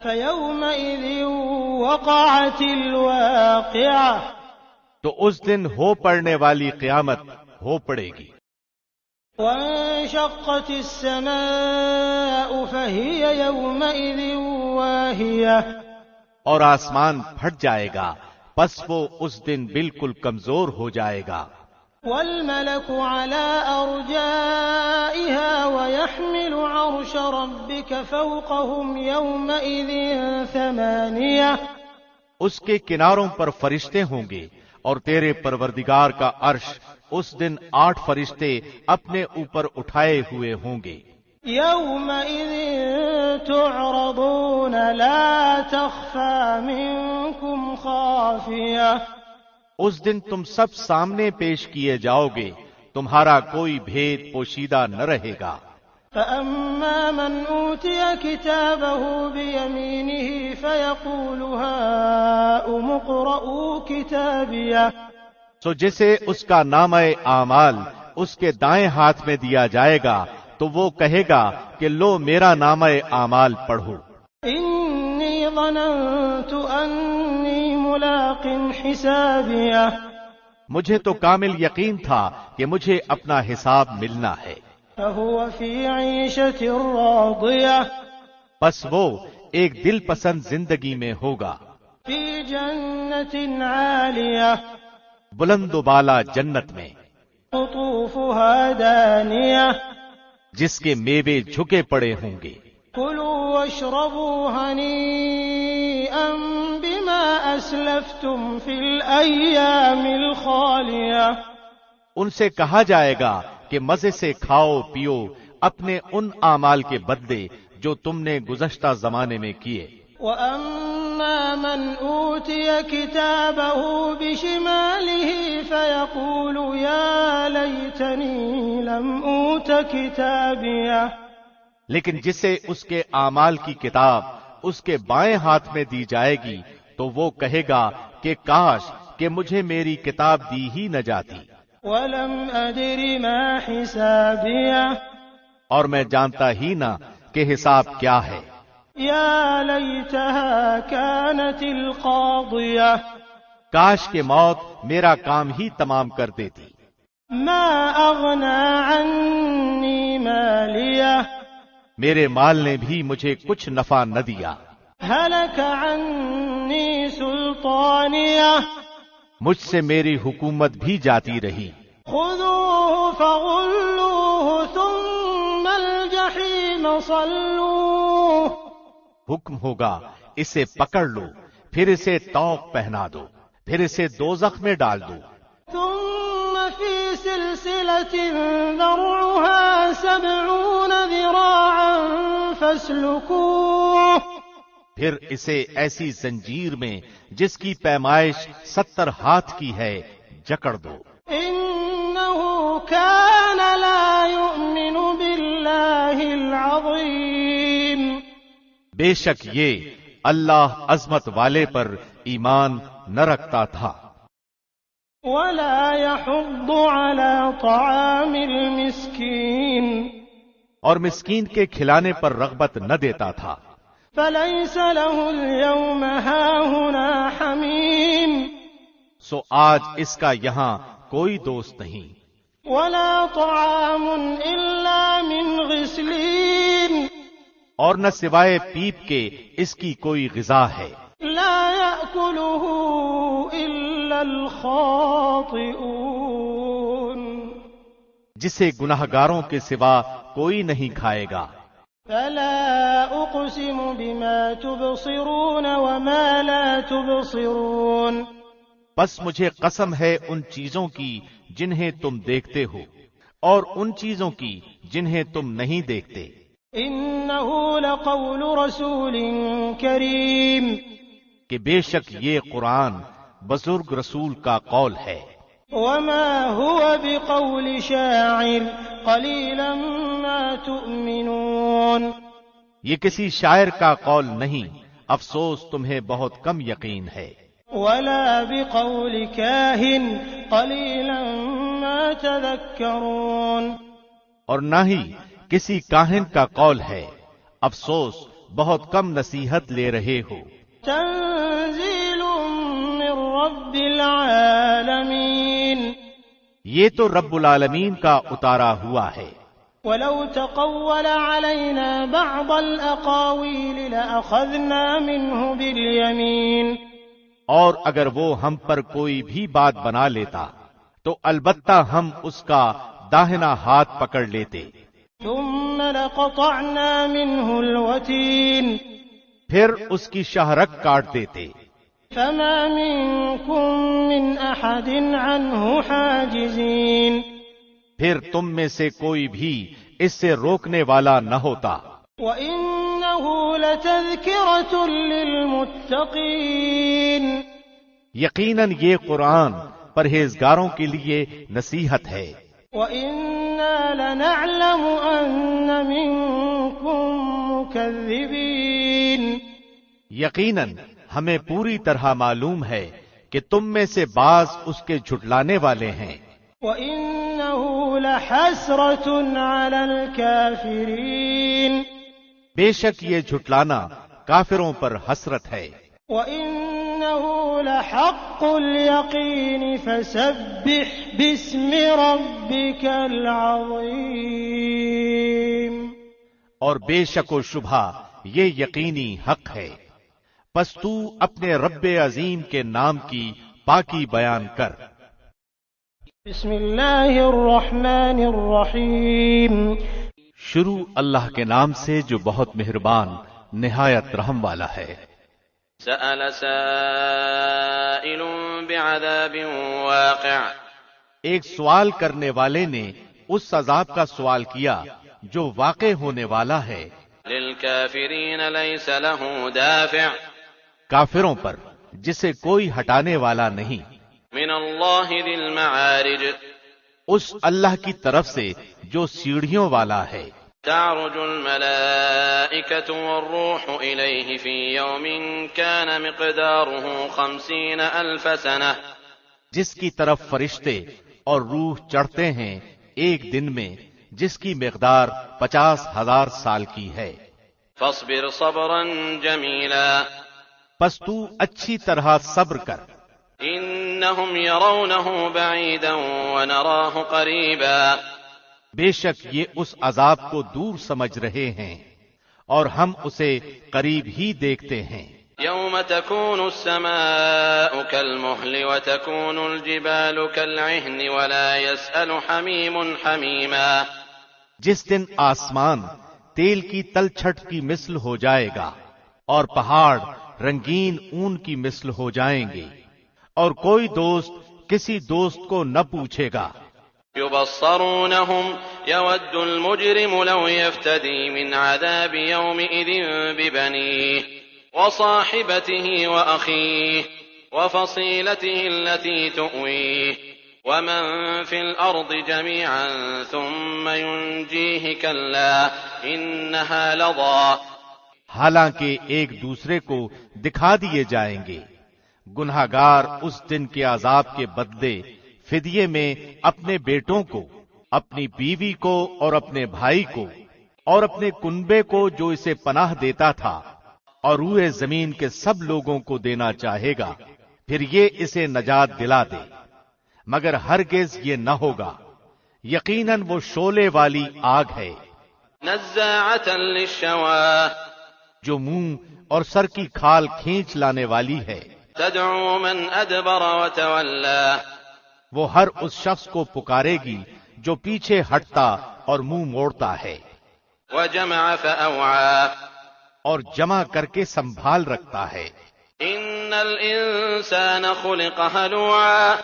فيومئذ وقعت الواقعة۔ تو اس دن ہو پڑنے والی قیامت ہو پڑے گی۔ وانشقت السماء فهي يومئذ واهية۔ اور آسمان پھٹ جائے گا، پس وہ اس دن بالکل کمزور ہو جائے گا۔ والملك على أرجائها ويحمل عرش ربك فوقهم يومئذ 8۔ اس کے کناروں پر فرشتے ہوں گے اور تیرے پروردگار کا عرش اس دن 8 فرشتے اپنے اوپر اٹھائے ہوئے ہوں گے۔ يومئذ تعرضون لا تخفى منكم خافية، اس دن تم سب سامنے پیش کیے جاؤ گے، تمہارا کوئی بھید پوشیدہ نہ رہے گا۔ فأما من أوتي كتابه بيمينه فيقول هاؤم اقرءوا كتابيه، سو جسے اس کا نامہ اعمال اس کے دائیں ہاتھ میں دیا جائے گا تو وہ کہے گا کہ لو میرا نامہ اعمال پڑھو۔ إني ظننت أني ملاق حسابيه، مجھے تو کامل یقین تھا کہ مجھے اپنا حساب ملنا ہے۔ فهو في عيشة راضية، بس وہ ایک دل پسند زندگی میں ہوگا، في جنة عالية، بلند و بالا جنت میں، قطوفها دانية، جس کے میوے جھکے پڑے ہوں گے۔ كلوا واشربوا هنيئا بما أسلفتم في الأيام الخالية، ان سے کہا جائے گا کہ مزے سے کھاؤ پیو اپنے ان اعمال کے بدلے جو تم نے گزشتہ زمانے میں کیے۔ وأما من أوتي كتابه بشماله فيقول يا ليتني لم أوت كتابيه، لیکن جسے اس کے اعمال کی کتاب اس کے بائیں ہاتھ میں دی جائے گی تو وہ کہے گا کہ کاش کہ مجھے میری کتاب دی ہی نہ جاتی، ولم أدر ما حسابيه، اور میں جانتا ہی نہ کہ حساب کیا ہے۔ يا ليتها كانت القاضية، کاش کہ موت میرا کام ہی تمام کر دیتی۔ ما أغنى عني ماليه، میرے مال نے بھی مجھے کچھ نفع نہ دیا، هلك عني سلطانيه، مجھ سے میری حکومت بھی جاتی رہی۔ خذوه فغلوه ثم الجحيم صلوه، حکم ہوگا اسے پکڑ لو، پھر اسے طوق پہنا دو، پھر اسے دوزخ میں ڈال دو، ثم في سلسلة ذرعها 70 ذراعا فاسلكوه، پھر اسے ایسی زنجیر میں جس کی پیمائش 70 ہاتھ کی ہے جکڑ دو۔ إنه كان لا يؤمن بالله العظيم، بے شک یہ اللہ عظمت والے پر ایمان نہ رکھتا تھا، ولا يحض على طعام المسكين، اور مسکین کے کھلانے پر رغبت نہ دیتا تھا۔ فليس له اليوم هاهنا حميم، سو آج اس کا یہاں کوئی دوست نہیں، ولا طعام إلا من غسلين، اور نہ سوائے پیپ کے اس کی کوئی غذا ہے، لا يأكله إلا الخاطئون، جسے گناہگاروں کے سوا کوئی نہیں کھائے گا۔ فلا أقسم بما تبصرون وما لا تبصرون، بس مجھے قسم ہے ان چیزوں کی جنہیں تم دیکھتے ہو اور ان چیزوں کی جنہیں تم نہیں دیکھتے۔ إنه لقول رسول كريم، کہ بے شک یہ قرآن بزرگ رسول کا قول ہے۔ وما هو بقول شاعر قليلا ما تؤمنون، یہ کسی شاعر کا قول نہیں، افسوس تمہیں بہت کم یقین ہے۔ ولا بقول كاهن قليلا ما تذكرون، اور نہ ہی کسی کاہن کا قول ہے، افسوس بہت کم نصیحت لے رہے ہو۔ تنزيل من رب العالمين، یہ تو رب العالمین کا اتارا ہوا ہے۔ ولو تقول علينا بعض الأقاويل لأخذنا منه باليمين، اور اگر وہ ہم پر کوئی بھی بات بنا لیتا تو البتہ ہم اس کا داہنا ہاتھ پکڑ لیتے، ثم لقطعنا منه الوتين، پھر اس کی شاہرگ کاٹ دیتے، فما منكم من أحد عنه حاجزين پھر تم میں سے کوئی بھی اس سے روکنے والا نہ ہوتا۔ وَإِنَّهُ لَتَذْكِرَةٌ لِّلْمُتَّقِينَ یقیناً یہ قرآن پرہیزگاروں کے لیے نصیحت ہے۔ وَإِنَّا لَنَعْلَمُ أَنَّ مِنكُم مُّكَذِّبِينَ یقیناً ہمیں پوری طرح معلوم ہے کہ تم میں سے بعض اس کے جھٹلانے والے ہیں۔ وَإِنَّهُ لَحَسْرَةٌ عَلَى الْكَافِرِينَ بے شک یہ جھٹلانا کافروں پر حسرت ہے۔ وَإِنَّهُ لَحَقُّ الْيَقِينِ فَسَبِّحْ بِاسْمِ رَبِّكَ الْعَظِيمِ اور بے شک و شبہ یہ یقینی حق ہے، پس تو اپنے رب عظیم کے نام کی پاکی بیان کر۔ بسم اللہ الرحمن الرحیم شروع اللہ کے نام سے جو بہت مہربان نہایت رحم والا ہے۔ سأل سائل بعذاب واقع ایک سوال کرنے والے نے اس عذاب کا سوال کیا جو واقع ہونے والا ہے، للكافرین لیس له دافع کافروں پر جسے کوئی ہٹانے والا نہیں، من اللہ ذی المعارج اس اللہ کی طرف سے جو سیڑھیوں والا ہے۔ تعرج الملائکة والروح الیہ فی یوم کان مقدارہ 50,000 سنہ جس کی طرف فرشتے اور روح چڑھتے ہیں ایک دن میں جس کی مقدار 50,000 سال کی ہے۔ فاصبر صبرا جمیلا پس تو اچھی طرح صبر کر، انہم یرونہ بعیدا ونراہ قریبا بے شک یہ اس عذاب کو دور سمجھ رہے ہیں اور ہم اسے قریب ہی دیکھتے ہیں۔ یوم تکون السماء کالمہل وتکون الجبال کالعہن ولا یسأل حمیم حمیما جس دن آسمان تیل کی تلچھٹ کی مثل ہو جائے گا اور پہاڑ رنگین اون کی مثل ہو جائیں گے، اور کوئی دوست کسی دوست کو نہ پوچھے گا۔ یبصرونہم یود المجرم لو یفتدی من عذاب یومئذ ببنیہ وصاحبته وأخیہ وفصیلته التي تؤویہ ومن فی الارض جميعا ثم ينجیہ کلا انہا لظى حالانکہ ایک دوسرے کو دکھا دیے جائیں گے، گنہگار اس دن کے عذاب کے بدلے فدیے میں اپنے بیٹوں کو، اپنی بیوی کو اور اپنے بھائی کو اور اپنے کنبے کو جو اسے پناہ دیتا تھا اور روئے زمین کے سب لوگوں کو دینا چاہے گا، پھر یہ اسے نجات دلا دے، مگر ہرگز یہ نہ ہوگا، یقیناً وہ شعلے والی آگ ہے، نزاعة للشوى جو منہ اور سر کی کھال کھینچ لانے والی ہے، تدعو من ادبر وتولى وہ ہر اس شخص کو پکارے گی جو پیچھے ہٹتا اور منہ موڑتا ہے، وجمع فأوعى اور جمع کر کے سنبھال رکھتا ہے۔ ان الانسان خلق ہلوعا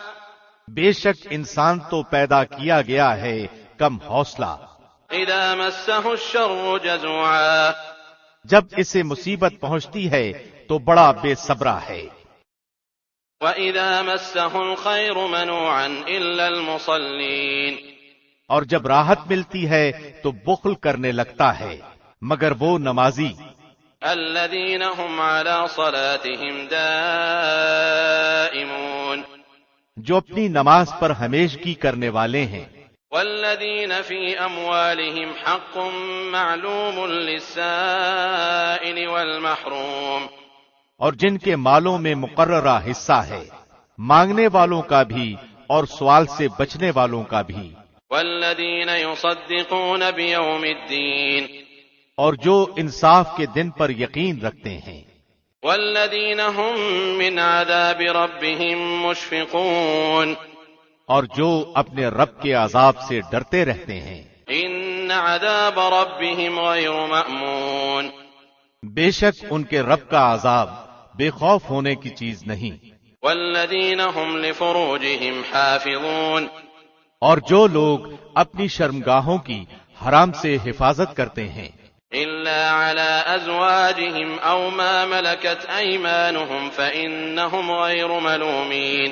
بے شک انسان تو پیدا کیا گیا ہے کم حوصلہ، اذا مسه الشر جزوعا جب اسے مصیبت پہنچتی ہے تو بڑا بے صبرا ہے، وَإِذَا مَسَّهُ الْخَيْرُ مَنُوعًا إِلَّا الْمُصَلِّينَ اور جب راحت ملتی ہے تو بخل کرنے لگتا ہے مگر وہ نمازی، الَّذِينَ هُمْ عَلَى صَلَاتِهِمْ دَائِمُونَ جو اپنی نماز پر ہمیشگی کرنے والے ہیں، وَالَّذِينَ فِي أَمْوَالِهِمْ حَقٌّ مَّعْلُومٌ لِّلسَّائِلِ وَالْمَحْرُومِ اور جن کے مالوں میں مقررہ حصہ ہے، مانگنے والوں کا بھی اور سوال سے بچنے والوں کا بھی، وَالَّذِينَ يُصَدِّقُونَ بِيَوْمِ الدِّينِ اور جو انصاف کے دن پر یقین رکھتے ہیں، وَالَّذِينَ هُمْ مِنْ عَذَابِ رَبِّهِمْ مُشْفِقُونَ اور جو اپنے رب کے عذاب سے ڈرتے رہتے ہیں، إِنَّ عَذَابَ رَبِّهِمْ غَيْرُ مَأْمُونَ بے شک ان کے رب کا عذاب بے خوف ہونے کی چیز نہیں۔ والذین هم لفروجهم حافظون، اور جو لوگ اپنی شرمگاہوں کی حرام سے حفاظت کرتے ہیں إلا على أزواجهم أو ما ملكت أيمانهم فإنهم غير ملومين،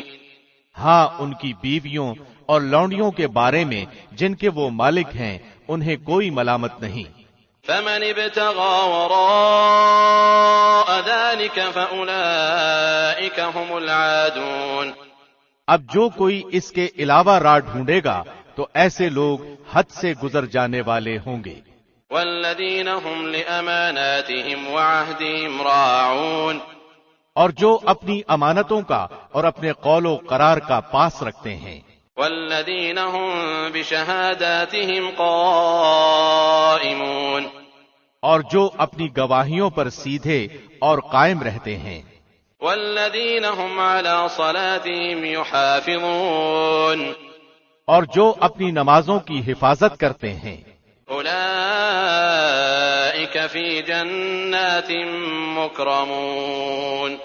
ہاں ان کی بیویوں اور لونڈیوں کے بارے میں جن کے وہ مالک ہیں انہیں کوئی ملامت نہیں۔ فمن ابتغى وراء ذلك فأولئك هم العادون، اب جو کوئی اس کے علاوہ راہ ڈھونڈے گا تو ایسے لوگ حد سے گزر جانے والے ہوں گے۔ والذین هم لأماناتهم وعهدهم راعون، اور جو اپنی امانتوں کا اور اپنے قول و قرار کا پاس رکھتے ہیں۔ والذین هم بشهاداتهم قائمون، اور جو اپنی گواہیوں پر سیدھے اور قائم رہتے ہیں۔ والذین هم على صلاتهم يحافظون، اور جو اپنی نمازوں کی حفاظت کرتے ہیں۔ اولئک فی جنات مکرمون،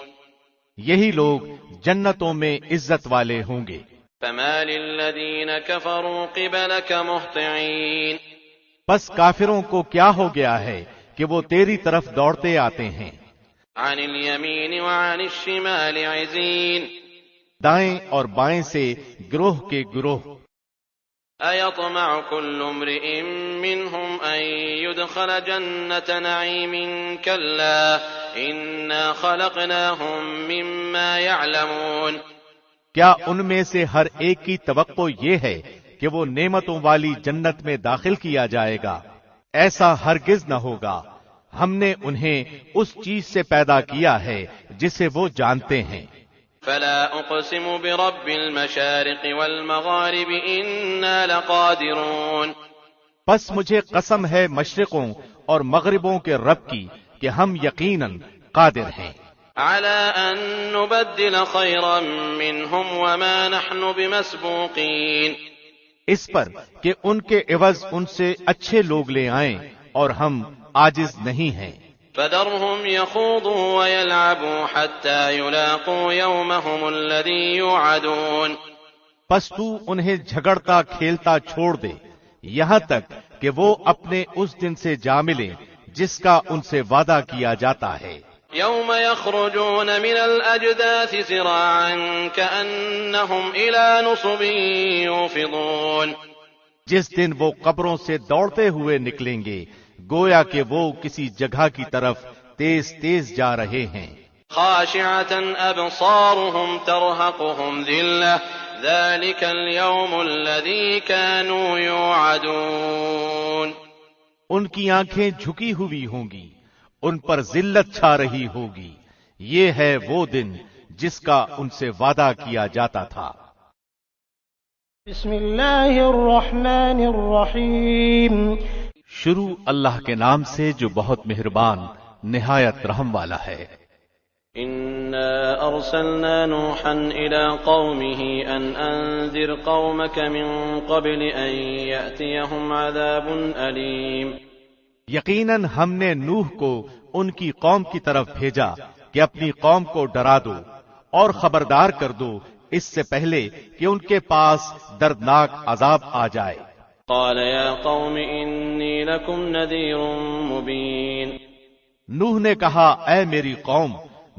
یہی لوگ جنتوں میں عزت والے ہوں گے۔ فما للذین کفروا قبلک مہطعین، بس کافروں کو کیا ہو گیا ہے کہ وہ تیری طرف دوڑتے آتے ہیں۔ عن الیمین وعن الشمال عزین، دائیں اور بائیں سے گروہ کے گروہ۔ ایطمع کل امرئ منہم ان يدخل جنة نعیم کلا انا خلقناہم مما یعلمون، کیا ان میں سے ہر ایک کی توقع یہ ہے کہ وہ نعمتوں والی جنت میں داخل کیا جائے گا؟ ایسا ہرگز نہ ہوگا، ہم نے انہیں اس چیز سے پیدا کیا ہے جسے وہ جانتے ہیں۔ فلا اقسم برب المشارق والمغارب انا لقادرون، پس مجھے قسم ہے مشرقوں اور مغربوں کے رب کی کہ ہم یقیناً قادر ہیں۔ على ان نبدل خيرا منهم وما نحن بمسبوقين، اس پر کہ ان کے عوض ان سے اچھے لوگ لے آئیں اور ہم عاجز نہیں ہیں۔ فذرهم يخوضوا ويلعبوا حتى يلاقوا يومهم الذي يوعدون، پس تو انہیں جھگڑتا کھیلتا چھوڑ دے یہاں تک کہ وہ اپنے اس دن سے جا ملیں جس کا ان سے وعدہ کیا جاتا ہے۔ يوم يخرجون من الأجداث سراعا كأنهم إلى نصب يوفضون، جس دن وہ قبروں سے دوڑتے ہوئے نکلیں گے گویا کہ وہ کسی جگہ کی طرف تیز تیز جا رہے ہیں۔ خاشعة أبصارهم ترهقهم ذلة ذلك اليوم الذي كانوا يوعدون، ان کی آنکھیں جھکی ہوئی ہوں گی، ان پر ذلت چھا رہی ہوگی، یہ ہے وہ دن جس کا ان سے وعدہ کیا جاتا تھا۔ بسم اللہ الرحمن الرحیم، شروع اللہ کے نام سے جو بہت مہربان نہایت رحم والا ہے۔ إنا أرسلنا نوحا إلى قومه أن أنذر قومك من قبل أن يأتيهم عذاب أليم، یقیناً ہم نے نوح کو ان کی قوم کی طرف بھیجا کہ اپنی قوم کو ڈرا دو اور خبردار کر دو اس سے پہلے کہ ان کے پاس دردناک عذاب آ جائے۔ قال يا قوم إني لكم نذير مبين، نوح نے کہا اے میری قوم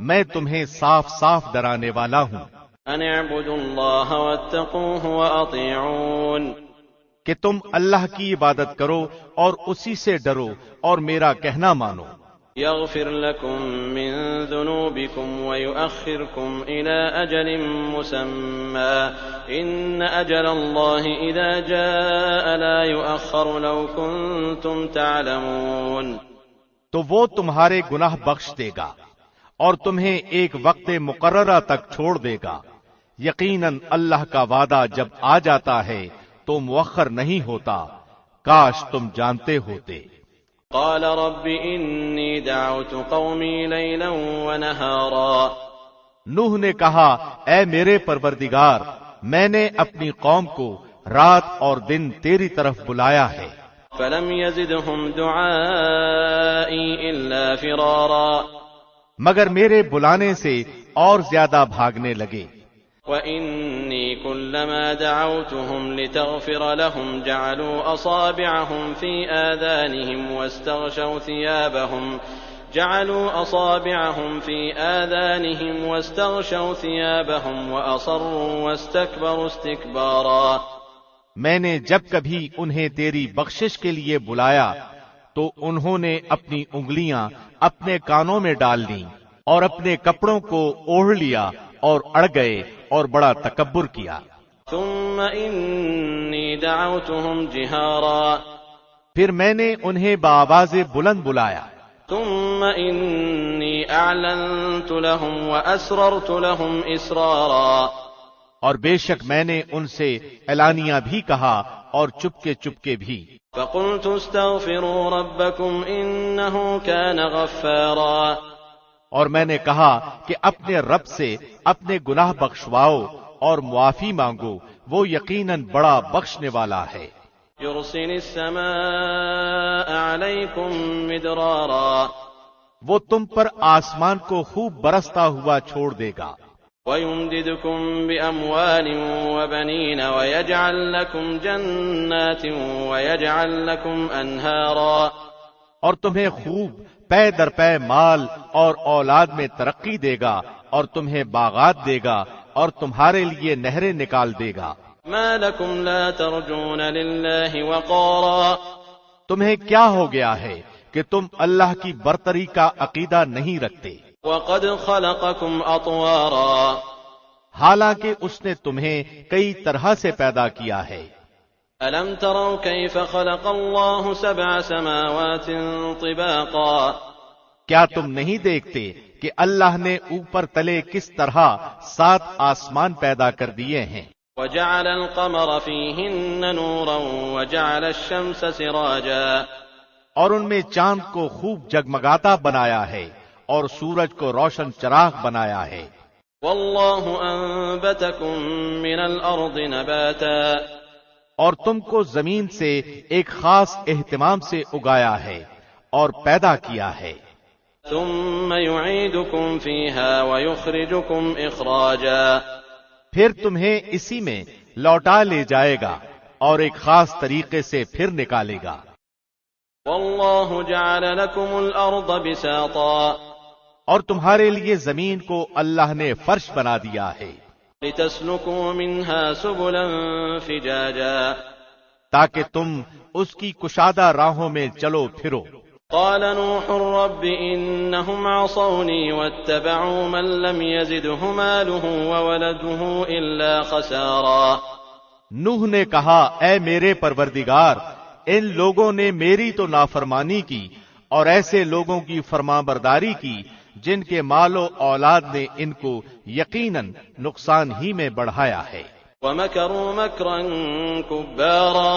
میں تمہیں صاف صاف ڈرانے والا ہوں أن اعبدوا الله واتقوه وأطيعون، کہ تم اللہ کی عبادت کرو اور اسی سے ڈرو اور میرا کہنا مانو۔ يغفر لكم من ذنوبكم ويؤخركم إلى أجل مسمى إن أجل الله إذا جاء لا يؤخر لو كنتم تعلمون، تو وہ تمہارے گناہ بخش دے گا اور تمہیں ایک وقت مقررہ تک چھوڑ دے گا۔ یقیناً اللہ کا وعدہ جب آ جاتا ہے تو مؤخر نہیں ہوتا، کاش تم جانتے ہوتے۔ قال رب إني دعوت قومي ليلا ونهارا، نوح نے کہا اے میرے پروردگار میں نے اپنی قوم کو رات اور دن تیری طرف بلایا ہے، فلم يزدهم دعائي إلا فرارا، مگر میرے بلانے سے اور زیادہ بھاگنے لگے۔ وَإِنِّي كُلَّمَا دَعَوْتُهُمْ لِتَغْفِرَ لَهُمْ جَعَلُوا أَصَابِعَهُمْ فِي آذَانِهِمْ وَاسْتَغْشَوْا ثِيَابَهُمْ وَأَصَرُّوا وَاسْتَكْبَرُوا اسْتِكْبَارًا۔ میں نے جب کبھی انہیں تیری بخشش کے لیے بلایا تو انہوں نے اپنی انگلیاں اپنے کانوں میں ڈال لیں اور اپنے کپڑوں کو اوڑھ لیا اور اڑ گئے اور بڑا تکبر کیا۔ ثم إني دعوتهم جهارا، پھر میں نے انہیں بآواز بلند بلایا۔ ثم إني أعلنت لهم وأسررت لهم إسرارا، اور بے شک میں نے ان سے اعلانیہ بھی کہا اور چپکے چپکے بھی۔ فقلت استغفروا ربكم إنه كان غفارا، اور میں نے کہا کہ اپنے رب سے اپنے گناہ بخشواؤ اور معافی مانگو، وہ یقیناً بڑا بخشنے والا ہے۔ يرسل السماء عليكم مدرارا، وہ تم پر آسمان کو خوب برستا ہوا چھوڑ دے گا۔ ويمددكم بأموال وبنين ويجعل لكم جنات ويجعل لكم أنهارا، اور تمہیں خوب پے در پے مال اور اولاد میں ترقی دے گا اور تمہیں باغات دے گا اور تمہارے لیے نہریں نکال دے گا۔ ما لكم لا ترجون لله وقارا، تمہیں کیا ہو گیا ہے کہ تم اللہ کی برتری کا عقیدہ نہیں رکھتے، وقد خلقكم أطوارا، حالانکہ اس نے تمہیں کئی طرح سے پیدا کیا ہے۔ ألم تروا كيف خلق الله 7 سماوات طباقا، کیا تم نہیں دیکھتے کہ اللہ نے اوپر تلے کس طرح 7 آسمان پیدا کر دیے ہیں؟ وجعل القمر فيهن نورا وجعل الشمس سراجا، اور ان میں چاند کو خوب جگمگاتا بنایا ہے اور سورج کو روشن چراغ بنایا ہے۔ والله أنبتكم من الأرض نباتا، اور تم کو زمین سے ایک خاص اہتمام سے اگایا ہے اور پیدا کیا ہے۔ ثم يعيدكم فيها ويخرجكم إخراجا، پھر تمہیں اسی میں لوٹا لے جائے گا اور ایک خاص طریقے سے پھر نکالے گا۔ والله جعل لكم الأرض بساطا، اور تمہارے لیے زمین کو اللہ نے فرش بنا دیا ہے، لتسلكوا منها سبلا فجاجا، تاکہ تم اس کی کشادہ راہوں میں چلو پھرو۔ قال نوح رب إنهم عصوني واتبعوا من لم يزده ماله وولده إلا خسارا، نوح نے کہا اے میرے پروردگار، ان لوگوں نے میری تو نافرمانی کی اور ایسے لوگوں کی فرمانبرداری کی جن کے مال و اولاد نے ان کو یقیناً نقصان ہی میں بڑھایا ہے۔ ومكروا مكرا كبارا،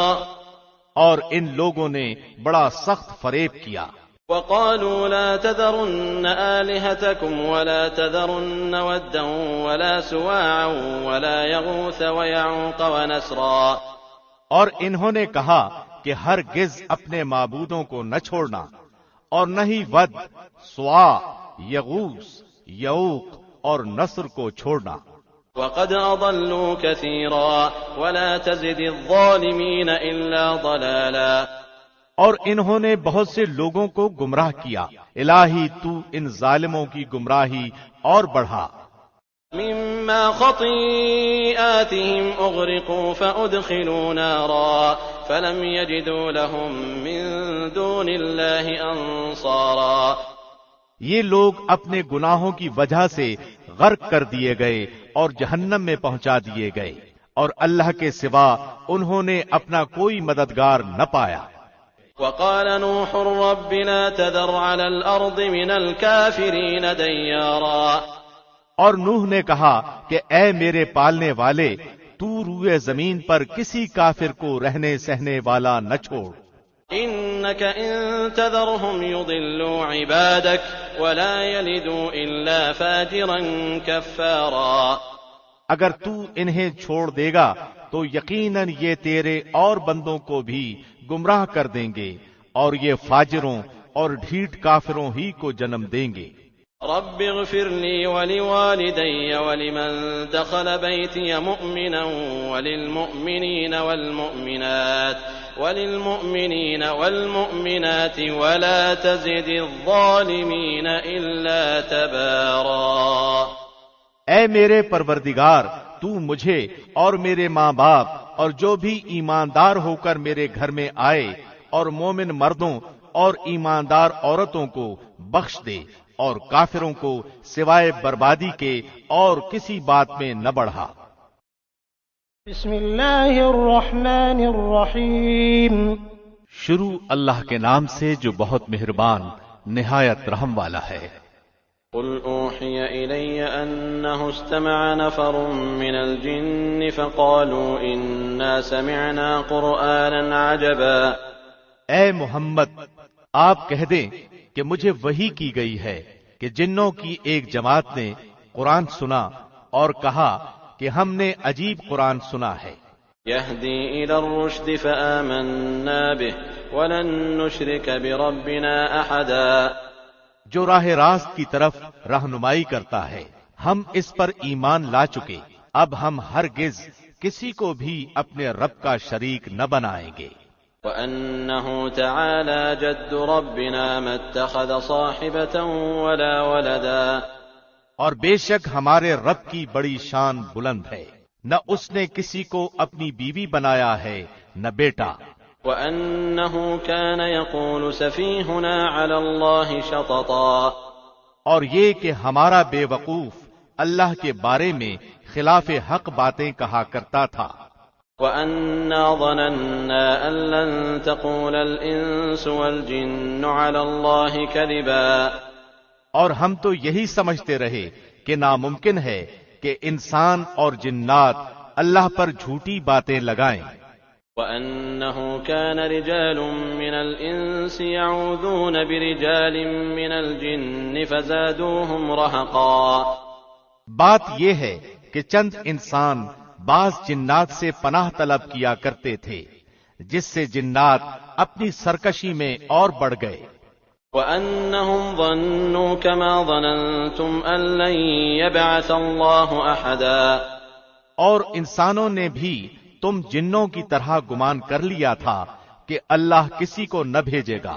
اور ان لوگوں نے بڑا سخت فریب کیا۔ وقالوا لا تذرن آلهتكم ولا تذرن ودا ولا سواعا ولا يغوث ويعوق ونسرا، اور انہوں نے کہا کہ ہرگز اپنے معبودوں کو نہ چھوڑنا اور نہ ہی ود، سوا، یغوث، یعوق اور نصر کو چھوڑنا۔ وقد أضلوا كثيرا ولا تزد الظالمين إلا ضلالا، اور انہوں نے بہت سے لوگوں کو گمراہ کیا، الہی تو ان ظالموں کی گمراہی اور بڑھا۔ مما خطيئاتهم أغرقوا فأدخلوا نارا فلم يجدوا لهم من دون الله أنصارا، یہ لوگ اپنے گناہوں کی وجہ سے غرق کر دیے گئے اور جہنم میں پہنچا دیے گئے، اور اللہ کے سوا انہوں نے اپنا کوئی مددگار نہ پایا۔ وقال نوح رب لا تذر على الأرض من الكافرين ديارا، اور نوح نے کہا کہ اے میرے پالنے والے، تو روئے زمین پر کسی کافر کو رہنے سہنے والا نہ چھوڑ۔ إنك إن تذرهم يضلوا عبادك ولا يلدوا إلا فاجرا كفارا، اگر تو انہیں چھوڑ دے گا تو یقیناً یہ تیرے اور بندوں کو بھی گمراہ کر دیں گے اور یہ فاجروں اور ڈھیٹ کافروں ہی کو جنم دیں گے۔ رب اغفر لي ولوالدي ولمن دخل بيتي مؤمنا وللمؤمنين والمؤمنات ولا تزد الظالمين إلا تبارا۔ اے میرے پروردگار، تو مجھے اور میرے ماں باپ اور جو بھی ایماندار ہو کر میرے گھر میں آئے اور مومن مردوں اور ایماندار عورتوں کو بخش دے، اور کافروں کو سوائے بربادی کے اور کسی بات میں نہ بڑھا۔ بسم اللہ الرحمن الرحیم۔ شروع اللہ کے نام سے جو بہت مہربان نہایت رحم والا ہے۔ قل اوحی الی انہ استمع نفر من الجن فقالوا انا سمعنا قرآنا عجبا۔ اے محمد، آپ کہہ دیں کہ مجھے وحی کی گئی ہے کہ جنوں کی ایک جماعت نے قرآن سنا اور کہا کہ ہم نے عجیب قرآن سنا ہے۔ یہدی الی الرشد فآمنا بہ ولن نشرک بربنا احدا۔ جو راہ راست کی طرف رہنمائی کرتا ہے، ہم اس پر ایمان لا چکے، اب ہم ہرگز کسی کو بھی اپنے رب کا شریک نہ بنائیں گے۔ وَأَنَّهُ تَعَالَى جَدُّ رَبِّنَا مَا اتَّخَذَ صَاحِبَةً وَلَا وَلَدًا۔ اور بے شک ہمارے رب کی بڑی شان بلند ہے، نہ اس نے کسی کو اپنی بیوی بنایا ہے نہ بیٹا۔ وَأَنَّهُ كَانَ يَقُولُ سَفِيهُنَا عَلَى اللَّهِ شَطَطًا۔ اور یہ کہ ہمارا بے وقوف اللہ کے بارے میں خلاف حق باتیں کہا کرتا تھا۔ وَأَنَّا ظَنَنَّا أَن لَّن تَقُولَ الْإِنسُ وَالْجِنُّ عَلَى اللَّهِ كَذِبًا۔ اور ہم تو یہی سمجھتے رہے کہ ناممکن ہے کہ انسان اور جنات اللہ پر جھوٹی باتیں لگائیں۔ وَأَنَّهُ كَانَ رِجَالٌ مِّنَ الْإِنسِ يَعُوذُونَ بِرِجَالٍ مِّنَ الْجِنِّ فَزَادُوهُمْ رَهَقًا۔ بات یہ ہے کہ چند انسان بعض جنات سے پناہ طلب کیا کرتے تھے، جس سے جنات اپنی سرکشی میں اور بڑھ گئے۔ وَأَنَّهُمْ ظَنُّوا كَمَا ظَنَنتُمْ أَن لَّن يَبْعَثَ اللَّهُ أَحَدًا۔ اور انسانوں نے بھی تم جنوں کی طرح گمان کر لیا تھا کہ اللہ کسی کو نہ بھیجے گا۔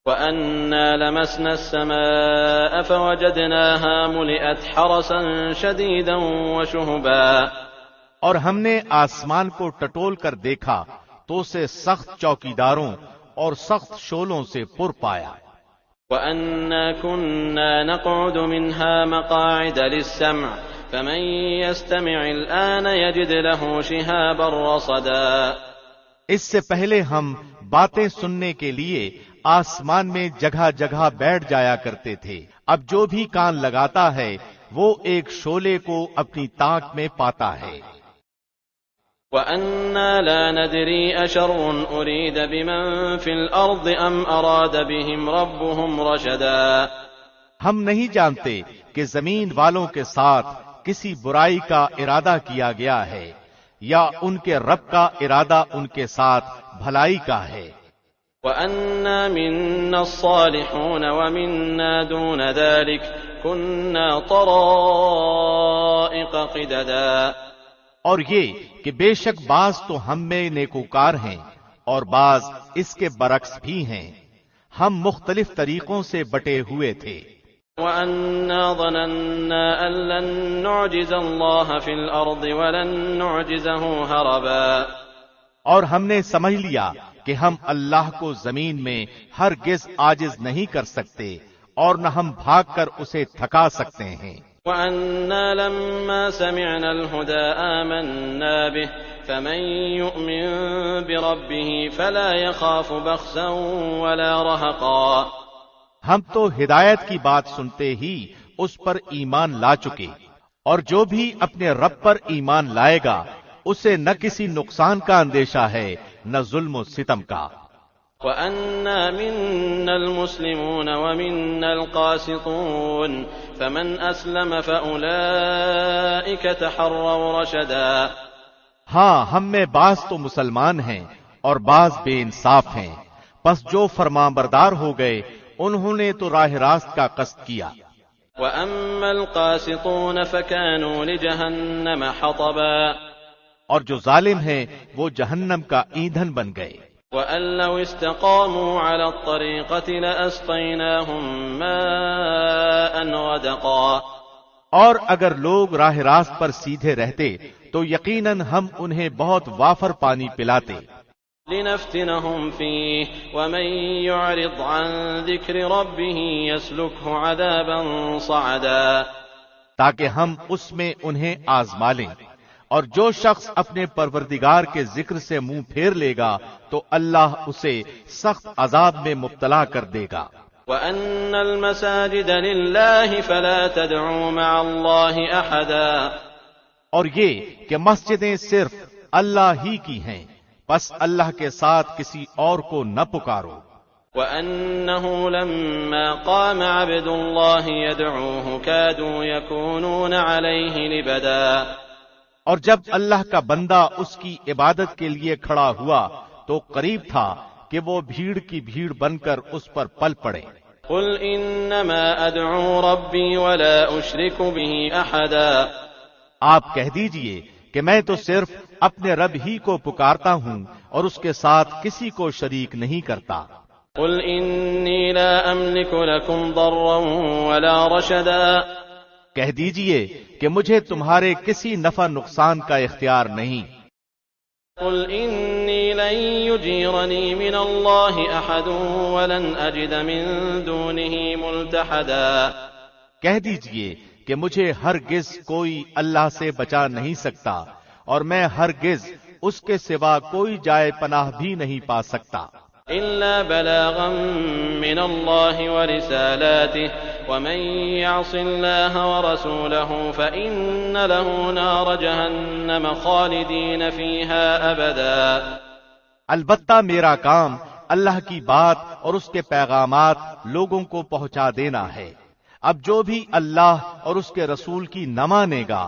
وَأَنَّا لَمَسْنَا السَّمَاءَ فَوَجَدْنَاهَا مُلِئَتْ حَرَسًا شَدِيدًا وَشُهُبًا۔ اور ہم نے آسمان کو ٹٹول کر دیکھا تو اسے سخت چوکیداروں اور سخت شولوں سے پر پایا۔ وَأَنَّا كُنَّا نَقْعُدُ مِنْهَا مَقَاعِدَ لِلسَّمْعِ فَمَن يَسْتَمِعِ الْآنَ يَجِدْ لَهُ شِهَابًا رَّصَدًا۔ اس سے پہلے ہم باتیں سننے کے لیے آسمان میں جگہ جگہ بیٹھ جایا کرتے تھے، اب جو بھی کان لگاتا ہے وہ ایک شولے کو اپنی تاک میں پاتا ہے۔ وَأَنَّا لَا نَدْرِي أَشَرٌّ أُرِيدَ بِمَن فِي الْأَرْضِ أَمْ أَرَادَ بِهِمْ رَبُّهُمْ رَشَدًا۔ ہم نہیں جانتے کہ زمین والوں کے ساتھ کسی برائی کا ارادہ کیا گیا ہے یا ان کے رب کا ارادہ ان کے ساتھ بھلائی کا ہے۔ وَأَنَّا مِنَّا الصَّالِحُونَ وَمِنَّا دُونَ ذَلِكَ كُنَّا طَرَائِقَ قِدَدًا۔ اور یہ کہ بے شک بعض تو ہم میں نیکوکار ہیں اور بعض اس کے برعکس بھی ہیں، ہم مختلف طریقوں سے بٹے ہوئے تھے۔ وَأَنَّا ظَنَنَّا أَن لَّن نُّعْجِزَ اللَّهَ فِي الْأَرْضِ وَلَن نُّعْجِزَهُ هَرَبًا۔ اور ہم نے سمجھ لیا کہ ہم اللہ کو زمین میں ہرگز عاجز نہیں کر سکتے اور نہ ہم بھاگ کر اسے تھکا سکتے ہیں۔ وَأَنَّا لَمَّا سَمِعْنَا الْهُدَىٰ آمَنَّا بِهِ فَمَن يُؤْمِن بِرَبِّهِ فَلَا يَخَافُ بَخْسًا وَلَا رَهَقًا۔ ہم تو ہدایت کی بات سنتے ہی اس پر ایمان لا چکے، اور جو بھی اپنے رب پر ایمان لائے گا اسے نہ کسی نقصان کا اندیشہ ہے نہ ظلم و ستم کا۔ وَأَنَّا مِنَّا الْمُسْلِمُونَ وَمِنَّا الْقَاسِطُونَ فَمَنْ أَسْلَمَ فَأُولَئِكَ تَحَرَّوْا رَشَدًا۔ ہاں، ہم میں بعض تو مسلمان ہیں اور بعض بے انصاف ہیں، پس جو فرمانبردار ہو گئے انہوں نے تو راہ راست کا قصد کیا۔ وَأَمَّا الْقَاسِطُونَ فَكَانُوا لِجَهَنَّمَ حَطَبًا اور جو ظالم ہیں وہ جہنم کا ایندھن بن گئے. وَأَن لَّوْ اسْتَقَامُوا عَلَى الطَّرِيقَةِ لَأَسْقَيْنَاهُم مَّاءً غَدَقًا، اور اگر لوگ راہ راست پر سیدھے رہتے تو یقیناً ہم انہیں بہت وافر پانی پلاتے. لِنَفْتِنَهُمْ فِيهِ وَمَن يُعْرِضْ عَن ذِكْرِ رَبِّهِ يَسْلُكْهُ عَذَابًا صَعَدًا، تاکہ ہم اس میں انہیں آزما لیں، اور جو شخص اپنے پروردگار کے ذکر سے منہ پھیر لے گا تو اللہ اسے سخت عذاب میں مبتلا کر دے گا. وَأَنَّ الْمَسَاجِدَ لِلَّهِ فَلَا تَدْعُوا مَعَ اللَّهِ أَحَدًا، اور یہ کہ مسجدیں صرف اللہ ہی کی ہیں، بس اللہ کے ساتھ کسی اور کو نہ پکارو. وَأَنَّهُ لَمَّا قَامَ عَبْدُ اللَّهِ يَدْعُوهُ كَادُوا يَكُونُونَ عَلَيْهِ لِبَدًا، اور جب اللہ کا بندہ اس کی عبادت کے لیے کھڑا ہوا تو قریب تھا کہ وہ بھیڑ کی بھیڑ بن کر اس پر پل پڑے. قُلْ إِنَّمَا أَدْعُو رَبِّي وَلَا أُشْرِكُ بِهِ أَحَدًا، آپ کہہ دیجئے کہ میں تو صرف اپنے رب ہی کو پکارتا ہوں اور اس کے ساتھ کسی کو شریک نہیں کرتا. قُلْ إِنِّي لَا أَمْلِكُ لَكُمْ ضَرًّا وَلَا رَشَدًا، کہہ دیجئے کہ مجھے تمہارے کسی نفع نقصان کا اختیار نہیں. قُلْ إِنِّي لَن يُجِيرَنِي مِنَ اللَّهِ أَحَدٌ وَلَنْ أَجِدَ مِن دُونِهِ مُلْتَحَدًا، کہہ دیجئے کہ مجھے ہرگز کوئی اللہ سے بچا نہیں سکتا اور میں ہرگز اس کے سوا کوئی جائے پناہ بھی نہیں پا سکتا. إِلَّا بَلَاغًا مِّنَ اللَّهِ وَرِسَالَاتِهِ وَمَن يَعْصِ اللَّهَ وَرَسُولَهُ فَإِنَّ لَهُ نَارَ جَهَنَّمَ خَالِدِينَ فِيهَا أَبَدًا، البتہ میرا کام اللہ کی بات اور اس کے پیغامات لوگوں کو پہنچا دینا ہے. اب جو بھی اللہ اور اس کے رسول کی نہ مانے گا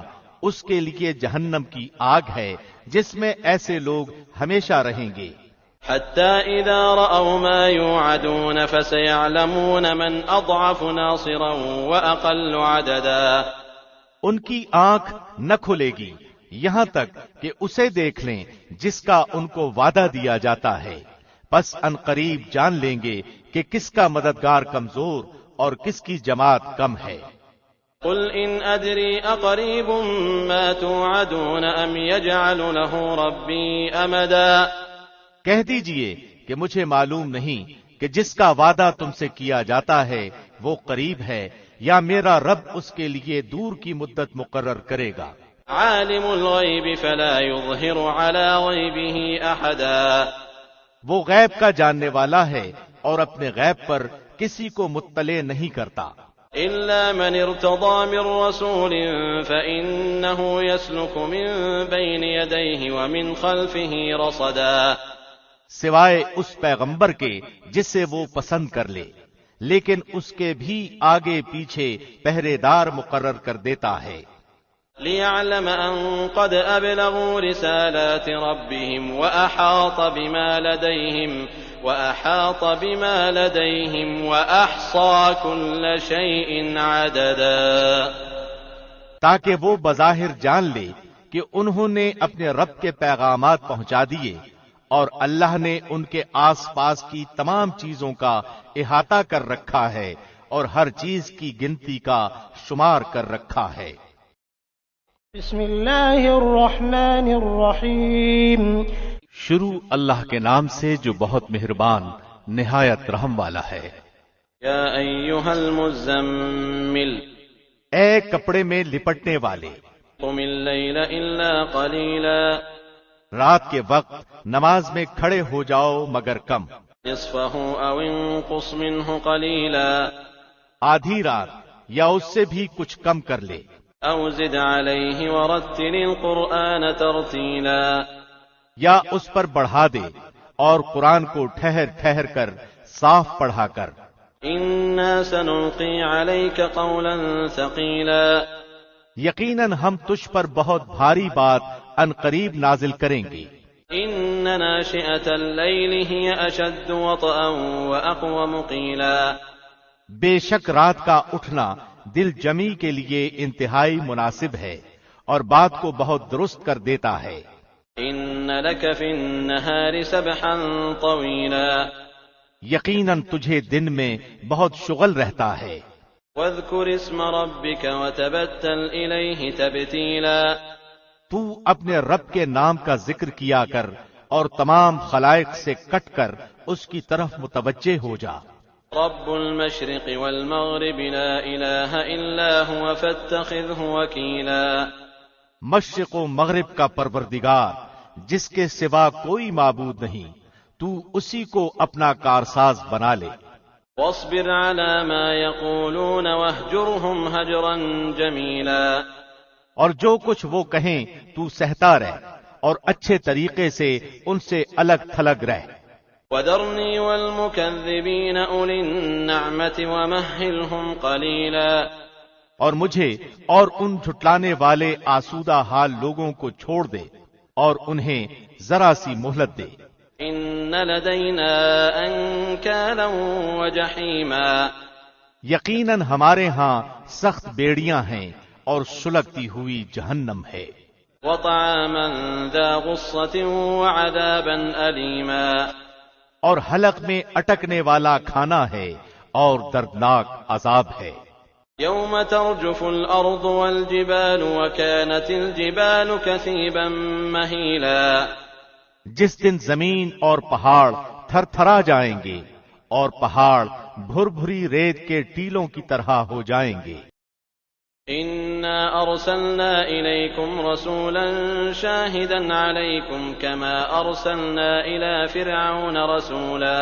اس کے لیے جہنم کی آگ ہے جس میں ایسے لوگ ہمیشہ رہیں گے. حَتَّى إِذَا رَأَوْا مَا يُوعَدُونَ فَسَيَعْلَمُونَ مَنْ أَضْعَفُ نَاصِرًا وَأَقَلُّ عَدَدًا، ان کی آنکھ نہ کھلے گی یہاں تک کہ اسے دیکھ لیں جس کا ان کو وعدہ دیا جاتا ہے، بس ان قریب جان لیں گے کہ کس کا مددگار کمزور اور کس کی جماعت کم ہے. قُلْ إِنْ أَدْرِي أَقَرِيبٌ مَّا تُوعَدُونَ أَمْ يَجْعَلُ لَهُ رَبِّي أَمَدًا، کہہ دیجئے کہ مجھے معلوم نہیں کہ جس کا وعدہ تم سے کیا جاتا ہے وہ قریب ہے یا میرا رب اس کے لیے دور کی مدت مقرر کرے گا. عَالِمُ الْغَيْبِ فَلَا يُظْهِرُ عَلَى غَيْبِهِ أَحَدًا، وہ غیب کا جاننے والا ہے اور اپنے غیب پر کسی کو مطلع نہیں کرتا. إِلَّا مَنِ ارْتَضَىٰ مِن رَّسُولٍ فَإِنَّهُ يَسْلُكُ مِن بَيْنِ يَدَيْهِ وَمِنْ خَلْفِهِ رَصَدًا، سوائے اس پیغمبر کے جسے وہ پسند کر لے، لیکن اس کے بھی آگے پیچھے پہرے دار مقرر کر دیتا ہے. لِيَعْلَمَ أَن قَدْ أَبْلَغُوا رِسَالَاتِ رَبِّهِمْ وَأَحَاطَ بِمَا لَدَيْهِمْ وَأَحْصَىٰ كُلَّ شَيْءٍ عَدَدًا، تاکہ وہ بظاہر جان لے کہ انہوں نے اپنے رب کے پیغامات پہنچا دیے اور اللہ نے ان کے آس پاس کی تمام چیزوں کا احاطہ کر رکھا ہے اور ہر چیز کی گنتی کا شمار کر رکھا ہے. بسم اللہ الرحمن الرحیم، شروع اللہ کے نام سے جو بہت مہربان نہایت رحم والا ہے. یا ایھا المزمل، اے کپڑے میں لپٹنے والے، قم اللیل الا قلیلا، رات کے وقت نماز میں کھڑے ہو جاؤ مگر کم، نصفہ او انقص منہ قلیلا، آدھی رات یا اس سے بھی کچھ کم کر لے، او زد علیہ ورتل القرآن ترتیلا، یا اس پر بڑھا دے اور قرآن کو ٹھہر ٹھہر کر صاف پڑھا کر. انا سنلقی علیک قولا ثقیلا، یقیناً ہم تجھ پر بہت بھاری بات ان قریب نازل کریں گے. ان ناشئة اللیل ہی اشد وطئا واقوم قیلا، بے شک رات کا اٹھنا دل جمی کے لیے انتہائی مناسب ہے اور بات کو بہت درست کر دیتا ہے۔ إن لك في النهار سبحا طويلا یقیناً تجھے دن میں بہت شغل رہتا ہے۔ واذكر اسم ربك وتبتل إليه تبتيلا تو اپنے رب کے نام کا ذکر کیا کر اور تمام خلائق سے کٹ کر اس کی طرف متوجہ ہو جا۔ رب المشرق والمغرب لا إله إلا هو فاتخذه وكيلا مشرق و مغرب کا پروردگار جس کے سوا کوئی معبود نہیں، تو اسی کو اپنا کارساز بنا لے۔ واصبر على ما يقولون واهجرهم هجرا جميلا اور جو کچھ وہ کہیں تو سہتا رہ اور اچھے طریقے سے ان سے الگ تھلگ رہ۔ وذرني والمكذبين أولي النعمة ومهلهم قليلا اور مجھے اور ان جھٹلانے والے آسودہ حال لوگوں کو چھوڑ دے اور انہیں ذرا سی مہلت دے۔ إن لدينا أنكالا وجحيما یقیناً ہمارے ہاں سخت بیڑیاں ہیں اور سلگتی ہوئی جہنم ہے۔ وطعاما ذا غصة وعذابا أليما اور حلق میں اٹکنے والا کھانا ہے اور دردناک عذاب ہے۔ يوم ترجف الأرض والجبال وكانت الجبال كثيبا مهيلا جس دن زمین اور پہاڑ تھر تھرا جائیں گے اور پہاڑ بھر بھری ریت کے ٹیلوں کی طرح ہو جائیں گے۔ إنا أرسلنا إليكم رسولا شاهدا عليكم كما أرسلنا إلى فرعون رسولا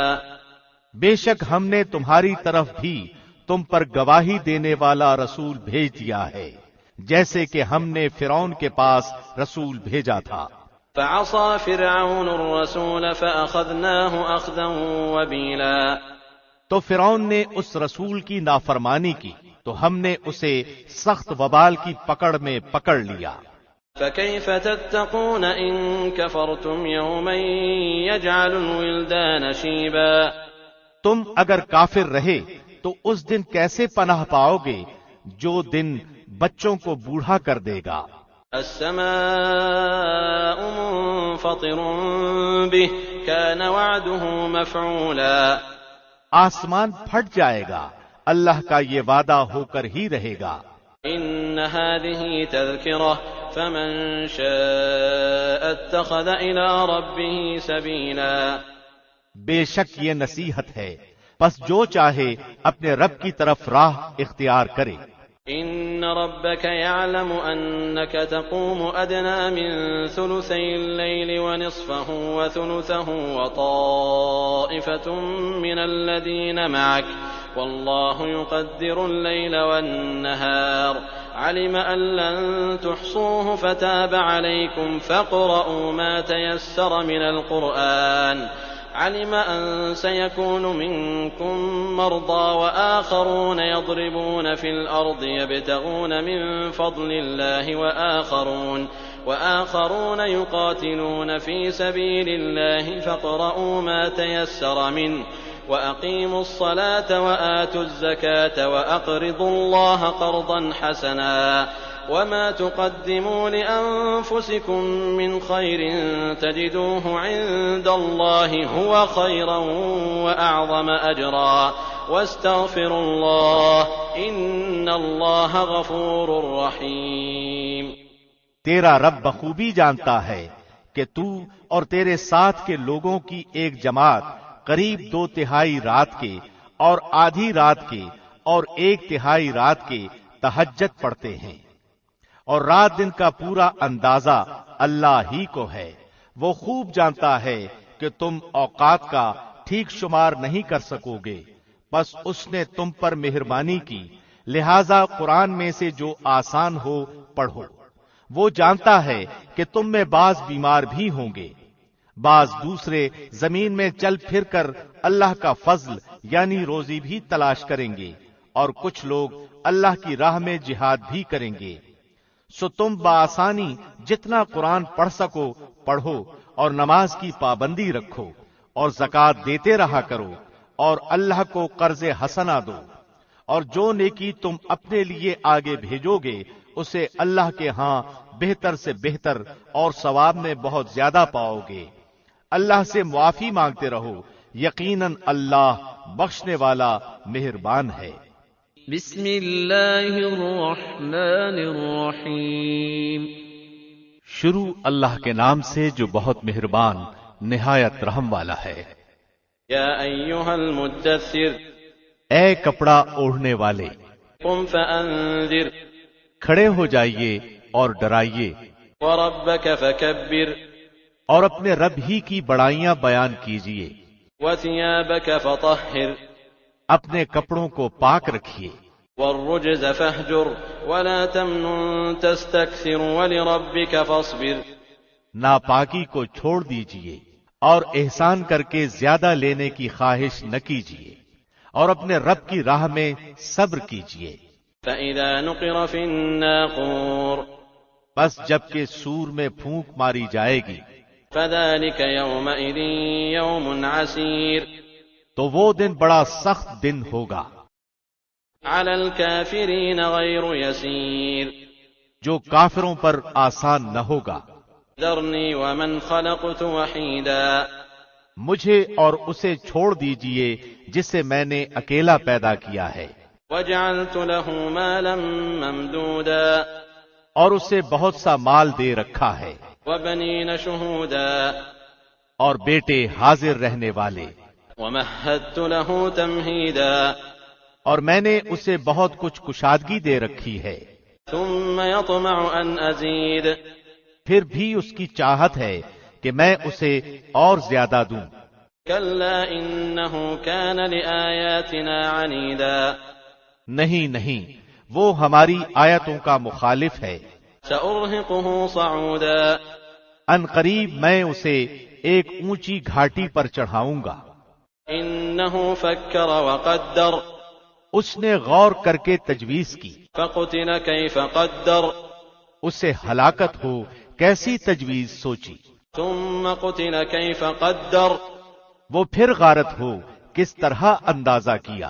بے شک ہم نے تمہاری طرف بھی تم پر گواہی دینے والا رسول بھیج دیا ہے، جیسے کہ ہم نے فرعون کے پاس رسول بھیجا تھا۔ فعصى فرعون الرسول فأخذناه أخذا وبيلا تو فرعون نے اس رسول کی نافرمانی کی تو ہم نے اسے سخت وبال کی پکڑ میں پکڑ لیا۔ فكيف تتقون إن كفرتم يوما يجعل الولدان شيبا تم اگر کافر رہے تو اس دن کیسے پناہ پاؤ گے جو دن بچوں کو بوڑھا کر دے گا۔ السماء منفطر به كان وعده مفعولا آسمان پھٹ جائے گا، اللہ کا یہ وعدہ ہو کر ہی رہے گا۔ إن هذه تذكرة فمن شاء اتخذ إلى ربه سبيلا بے شک یہ نصیحت ہے، پس جو چاہے اپنے رب کی طرف راہ اختیار کرے۔ إن ربك يعلم أنك تقوم أدنى من ثلثي الليل ونصفه وثلثه وطائفة من الذين معك والله يقدر الليل والنهار علم أن لن تحصوه فتاب عليكم فاقرؤوا ما تيسر من القرآن علم أن سيكون منكم مرضى وآخرون يضربون في الأرض يبتغون من فضل الله وآخرون يقاتلون في سبيل الله فاقرؤوا ما تيسر منه وأقيموا الصلاة وآتوا الزكاة وأقرضوا الله قرضا حسنا وما تقدموا لأنفسكم من خير تجدوه عند الله هو خيرا وأعظم أجرا واستغفروا الله إن الله غفور رحيم تیرا رب بخوبی جانتا ہے کہ تو اور تیرے ساتھ کے لوگوں کی ایک جماعت قریب 2/3 رات کے اور آدھی رات کے اور 1/3 رات کے تہجد پڑھتے ہیں، اور رات دن کا پورا اندازہ اللہ ہی کو ہے۔ وہ خوب جانتا ہے کہ تم اوقات کا ٹھیک شمار نہیں کر سکو گے، بس اس نے تم پر مہربانی کی، لہذا قرآن میں سے جو آسان ہو پڑھو۔ وہ جانتا ہے کہ تم میں بعض بیمار بھی ہوں گے، بعض دوسرے زمین میں چل پھر کر اللہ کا فضل یعنی روزی بھی تلاش کریں گے، اور کچھ لوگ اللہ کی راہ میں جہاد بھی کریں گے۔ سو تم بآسانی جتنا قرآن پڑھ سکو پڑھو، اور نماز کی پابندی رکھو، اور زکوٰۃ دیتے رہا کرو، اور اللہ کو قرض حسنہ دو، اور جو نیکی تم اپنے لیے آگے بھیجو گے اسے اللہ کے ہاں بہتر سے بہتر اور ثواب میں بہت زیادہ پاؤ گے۔ اللہ سے معافی مانگتے رہو، یقیناً اللہ بخشنے والا مہربان ہے۔ بسم اللہ الرحمن الرحیم۔ شروع اللہ کے نام سے جو بہت مہربان نہایت رحم والا ہے۔ یا ایھا المدثر، اے کپڑا اوڑھنے والے، قم فانذر، کھڑے ہو جائیے اور ڈرائیے، وربک فکبر، اور اپنے رب ہی کی بڑائیاں بیان کیجیے، وثیابک فطہر، اپنے کپڑوں کو پاک رکھیے، والرجز فاہجر، ولا تمنن تستکثر، ولربک فاصبر، ناپاکی کو چھوڑ دیجیے اور احسان کر کے زیادہ لینے کی خواہش نہ کیجیے، اور اپنے رب کی راہ میں صبر کیجیے۔ فإذا نقر في الناقور، بس جبکہ سور میں پھونک ماری جائے گی، فذلك يومئذ يوم عسير، تو وہ دن بڑا سخت دن ہوگا، على الكافرين غير يسير، جو کافروں پر آسان نہ ہوگا۔ ذرني ومن خلقت وحيدا، مجھے اور اسے چھوڑ دیجئے جسے میں نے اکیلا پیدا کیا ہے، وجعلت له مالا ممدودا، اور اسے بہت سا مال دے رکھا ہے، وبنين شهودا، اور بیٹے حاضر رہنے والے، ومهدت له تمهيدا، اور میں نے اسے بہت کچھ کشادگی دے رکھی ہے، ثم يطمع ان ازيد، پھر بھی اس کی چاہت ہے کہ میں اسے اور زیادہ دوں۔ كلا انه كان لآياتنا عنيدا، نہیں نہیں، وہ ہماری آیتوں کا مخالف ہے۔ سأرهقه صعودا، ان قریب میں اسے ایک اونچی گھاٹی پر چڑھاؤں گا۔ انه فكر وقدر، اس نے غور کر کے تجویز کی، فقتل كيف قدر، اسے ہلاکت ہو کیسی تجویز سوچی، ثم قتل كيف قدر، وہ پھر غارت ہو کس طرح اندازہ کیا،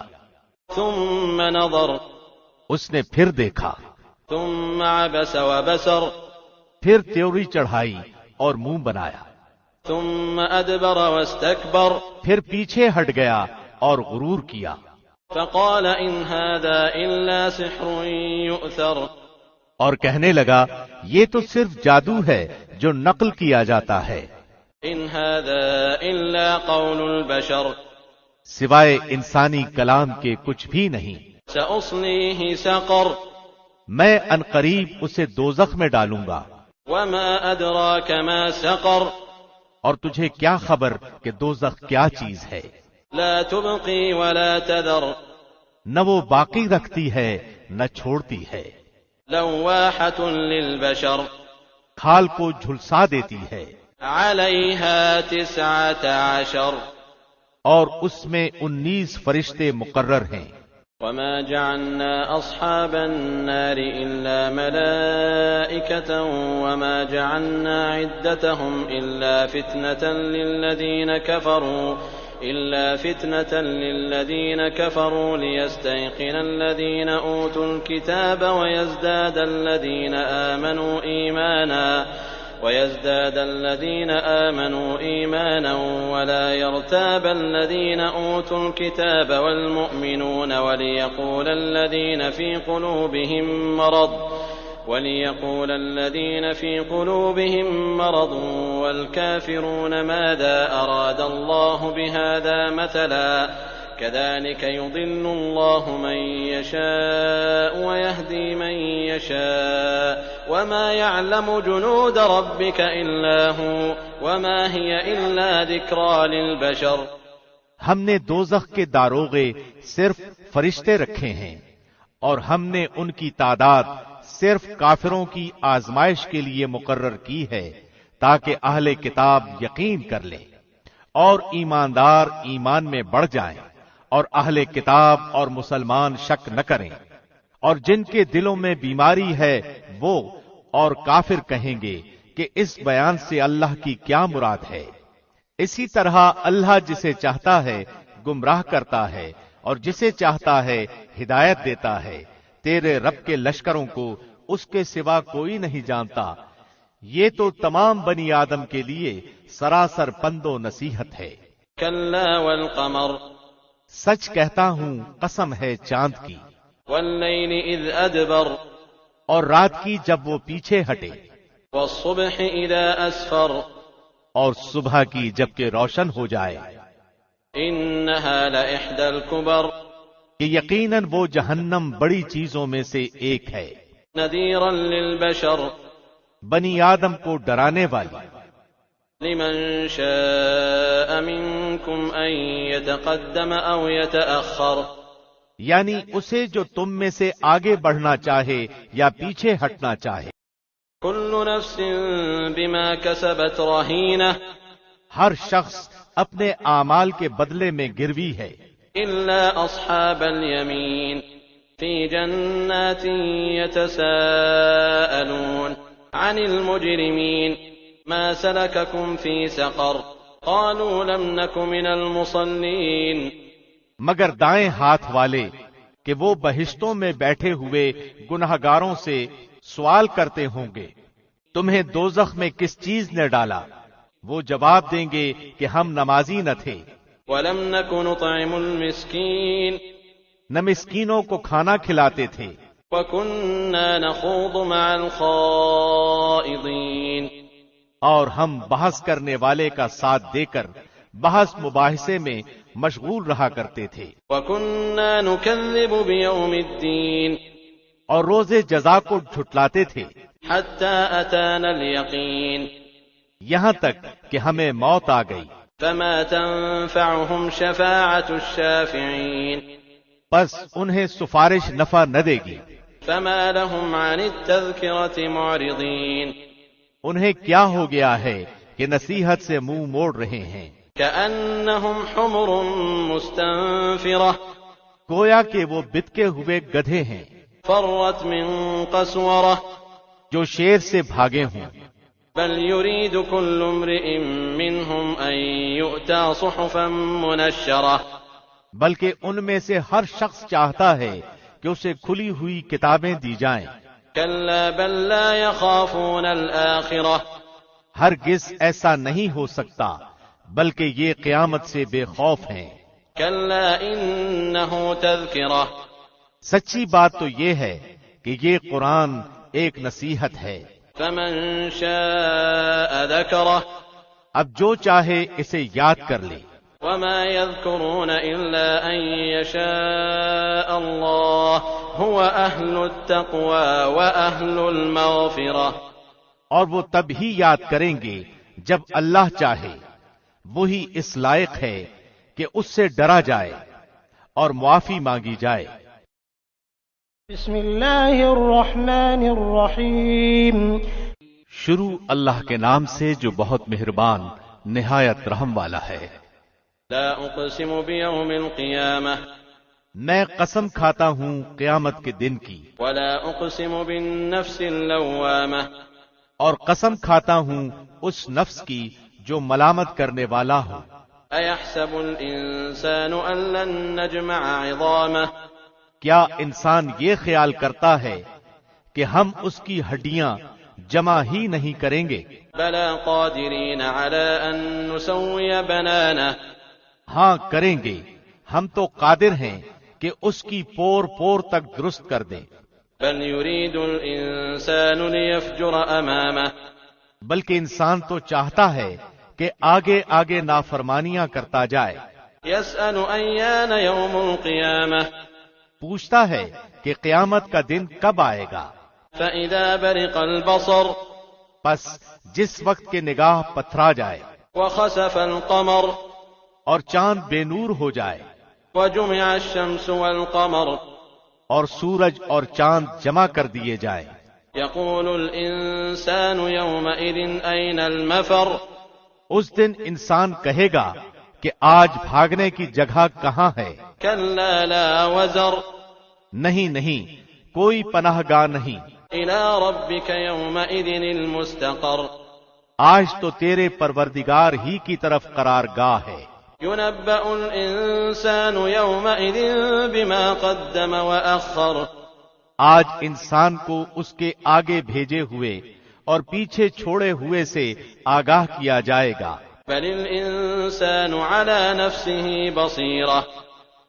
ثم نظر، اس نے پھر دیکھا، ثم عبس وبسر، پھر تیوری چڑھائی اور منہ بنایا، ثم ادبر واستكبر، پھر پیچھے ہٹ گیا اور غرور کیا، فقال ان هذا الا سحر يؤثر، اور کہنے لگا یہ تو صرف جادو ہے جو نقل کیا جاتا ہے، ان هذا الا قول البشر، سوائے انسانی کلام کے کچھ بھی نہیں۔ سأصليه سقر، میں ان قریب اسے دوزخ میں ڈالوں گا۔ وما ادراك ما سقر، اور تجھے کیا خبر کہ دوزخ کیا چیز ہے؟ لا تبقي ولا تذر، نہ وہ باقی رکھتی ہے نہ چھوڑتی ہے، لواحة للبشر، کھال کو جھلسا دیتی ہے، عليها 19، اور اس میں 19 فرشتے مقرر ہیں۔ وما جعلنا أصحاب النار إلا ملائكة وما جعلنا عدتهم إلا فتنة للذين كفروا ليستيقن الذين أوتوا الكتاب ويزداد الذين آمنوا إيمانا ولا يرتاب الذين أوتوا الكتاب والمؤمنون وليقول الذين في قلوبهم مرض والكافرون ماذا أراد الله بهذا مثلا كذلك يضل الله من يشاء ويهدي من يشاء وما يعلم جنود ربك إلا هو وما هي إلا ذكرى للبشر۔ ہم نے دوزخ کے داروغے صرف فرشتے رکھے ہیں، اور ہم نے ان کی تعداد صرف کافروں کی آزمائش کے لیے مقرر کی ہے تاکہ اہل کتاب یقین کر لیں اور ایماندار ایمان میں بڑھ جائیں، اور اہل کتاب اور مسلمان شک نہ کریں، اور جن کے دلوں میں بیماری ہے وہ اور کافر کہیں گے کہ اس بیان سے اللہ کی کیا مراد ہے۔ اسی طرح اللہ جسے چاہتا ہے گمراہ کرتا ہے اور جسے چاہتا ہے ہدایت دیتا ہے. تیرے رب کے لشکروں کو اس کے سوا کوئی نہیں جانتا. یہ تو تمام بنی آدم کے لیے سراسر پند و نصیحت ہے. كلا والقمر سچ کہتا ہوں قسم ہے چاند کی، والليل إذ أدبر اور رات کی جب وہ پیچھے ہٹے، والصبح إذا أسفر اور صبح کی جب کہ روشن ہو جائے. إنها لإحدى الكبر کہ یقیناً وہ جہنم بڑی چیزوں میں سے ایک ہے، نذيرا للبشر بنی آدم کو ڈرانے والی. لمن شاء منكم أن يتقدم أو يتأخر یعنی اسے جو تم میں سے آگے بڑھنا چاہے یا پیچھے ہٹنا چاہے. كل نفس بما كسبت رهينة ہر شخص اپنے اعمال کے بدلے میں گروی ہے، إلا أصحاب اليمين في جنات يتساءلون عن المجرمين ما سلككم في سقر قالوا لم نك من المصلين. مگر دائیں ہاتھ والے کہ وہ بہشتوں میں بیٹھے ہوئے گنہگاروں سے سوال کرتے ہوں گے تمہیں دوزخ میں کس چیز نے ڈالا؟ وہ جواب دیں گے کہ ہم نمازی نہ تھے، ولم نك نطعم المسكين نہ مسکینوں کو کھانا کھلاتے تھے، وكنا نخوض مع الخائضين اور ہم بحث کرنے والے کا ساتھ دے کر بحث مباحثے میں مشغول رہا کرتے تھے، وكنا نكذب بيوم الدين اور روز جزا کو جھٹلاتے تھے، حتى أتانا اليقين یہاں تک کہ ہمیں موت آ گئی. فما تنفعهم شفاعة الشافعين پس انہیں سفارش نفع نہ دے گی. فما لهم عن التذكرة معرضين انہیں کیا ہو گیا ہے کہ نصیحت سے منہ موڑ رہے ہیں، كأنهم حمر مستنفرة گویا کہ وہ بتکے ہوئے گدھے ہیں فرت من قسورة جو شیر سے بھاگے ہوں. بل يريد كل امرئ منهم أن يؤتى صحفا منشرة بلکہ ان میں سے ہر شخص چاہتا ہے کہ اسے کھلی ہوئی کتابیں دی جائیں. كلا بل لا يخافون الآخرة ہرگز ایسا نہیں ہو سکتا بلکہ یہ قیامت سے بے خوف ہیں. كلا إنه تذكرة سچی بات تو یہ ہے کہ یہ قرآن ایک نصیحت ہے. فمن شاء ذكره اب جو چاہے اسے یاد کر لے. وما يذكرون إلا أن يشاء الله هو أهل التقوى وأهل المغفرة اور وہ تب ہی یاد کریں گے جب اللہ چاہے. وہی اس لائق ہے کہ اس سے ڈرا جائے اور معافی مانگی جائے. بسم اللہ الرحمن الرحیم. شروع اللہ کے نام سے جو بہت مہربان نہایت رحم والا ہے. لا أقسم بيوم القيامة میں قسم کھاتا ہوں قیامت کے دن کی، ولا أقسم بالنفس اللوامة اور قسم کھاتا ہوں اس نفس کی جو ملامت کرنے والا ہو. أيحسب الإنسان أن لن نجمع عظامه کیا انسان یہ خیال کرتا ہے کہ ہم اس کی ہڈیاں جمع ہی نہیں کریں گے؟ بلى قادرين على أن نسوي بنانه ہاں کریں گے، ہم تو قادر ہیں کہ اس کی پور پور تک درست کر دیں. بل يريد الإنسان ليفجر أمامه بلکہ انسان تو چاہتا ہے کہ آگے آگے نافرمانیاں کرتا جائے. يسأل أيان يوم القيامة پوچھتا ہے کہ قیامت کا دن کب آئے گا. فإذا برق البصر پس جس وقت کے نگاہ پتھرا جائے وخسف القمر اور چاند بے نور ہو جائے وجمع الشمس والقمر اور سورج اور چاند جمع کر دیے جائیں. يقول الإنسان يومئذ أين المفر اس دن انسان کہے گا کہ آج بھاگنے کی جگہ کہاں ہے؟ كلا لا وزر نہیں نہیں، کوئی پناہ گاہ نہیں. إلى ربك يومئذ المستقر آج تو تیرے پروردگار ہی کی طرف قرار گاہ ہے. ينبأ الإنسان يومئذ بما قدم وأخر آج انسان کو اس کے آگے بھیجے ہوئے اور پیچھے چھوڑے ہوئے سے آگاہ کیا جائے گا. بل الإنسان على نفسه بصيرة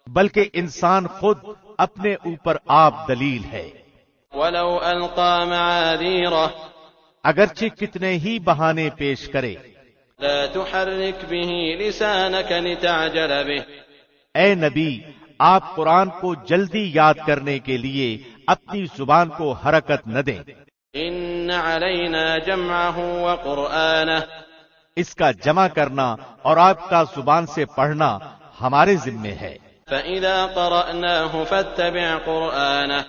بلکہ انسان خود اپنے اوپر آپ دلیل ہے. ولو ألقى معاذيره اگرچہ کتنے ہی بہانے پیش کرے. لا تحرك به لسانك لتعجل به اے نبی، آپ قرآن کو جلدی یاد کرنے کے لیے اپنی زبان کو حرکت نہ دیں. إن علينا جمعه وقرآنه اس کا جمع کرنا اور آپ کا زبان سے پڑھنا ہمارے ذمے ہے. فإذا قرأناه فاتبع قرآنه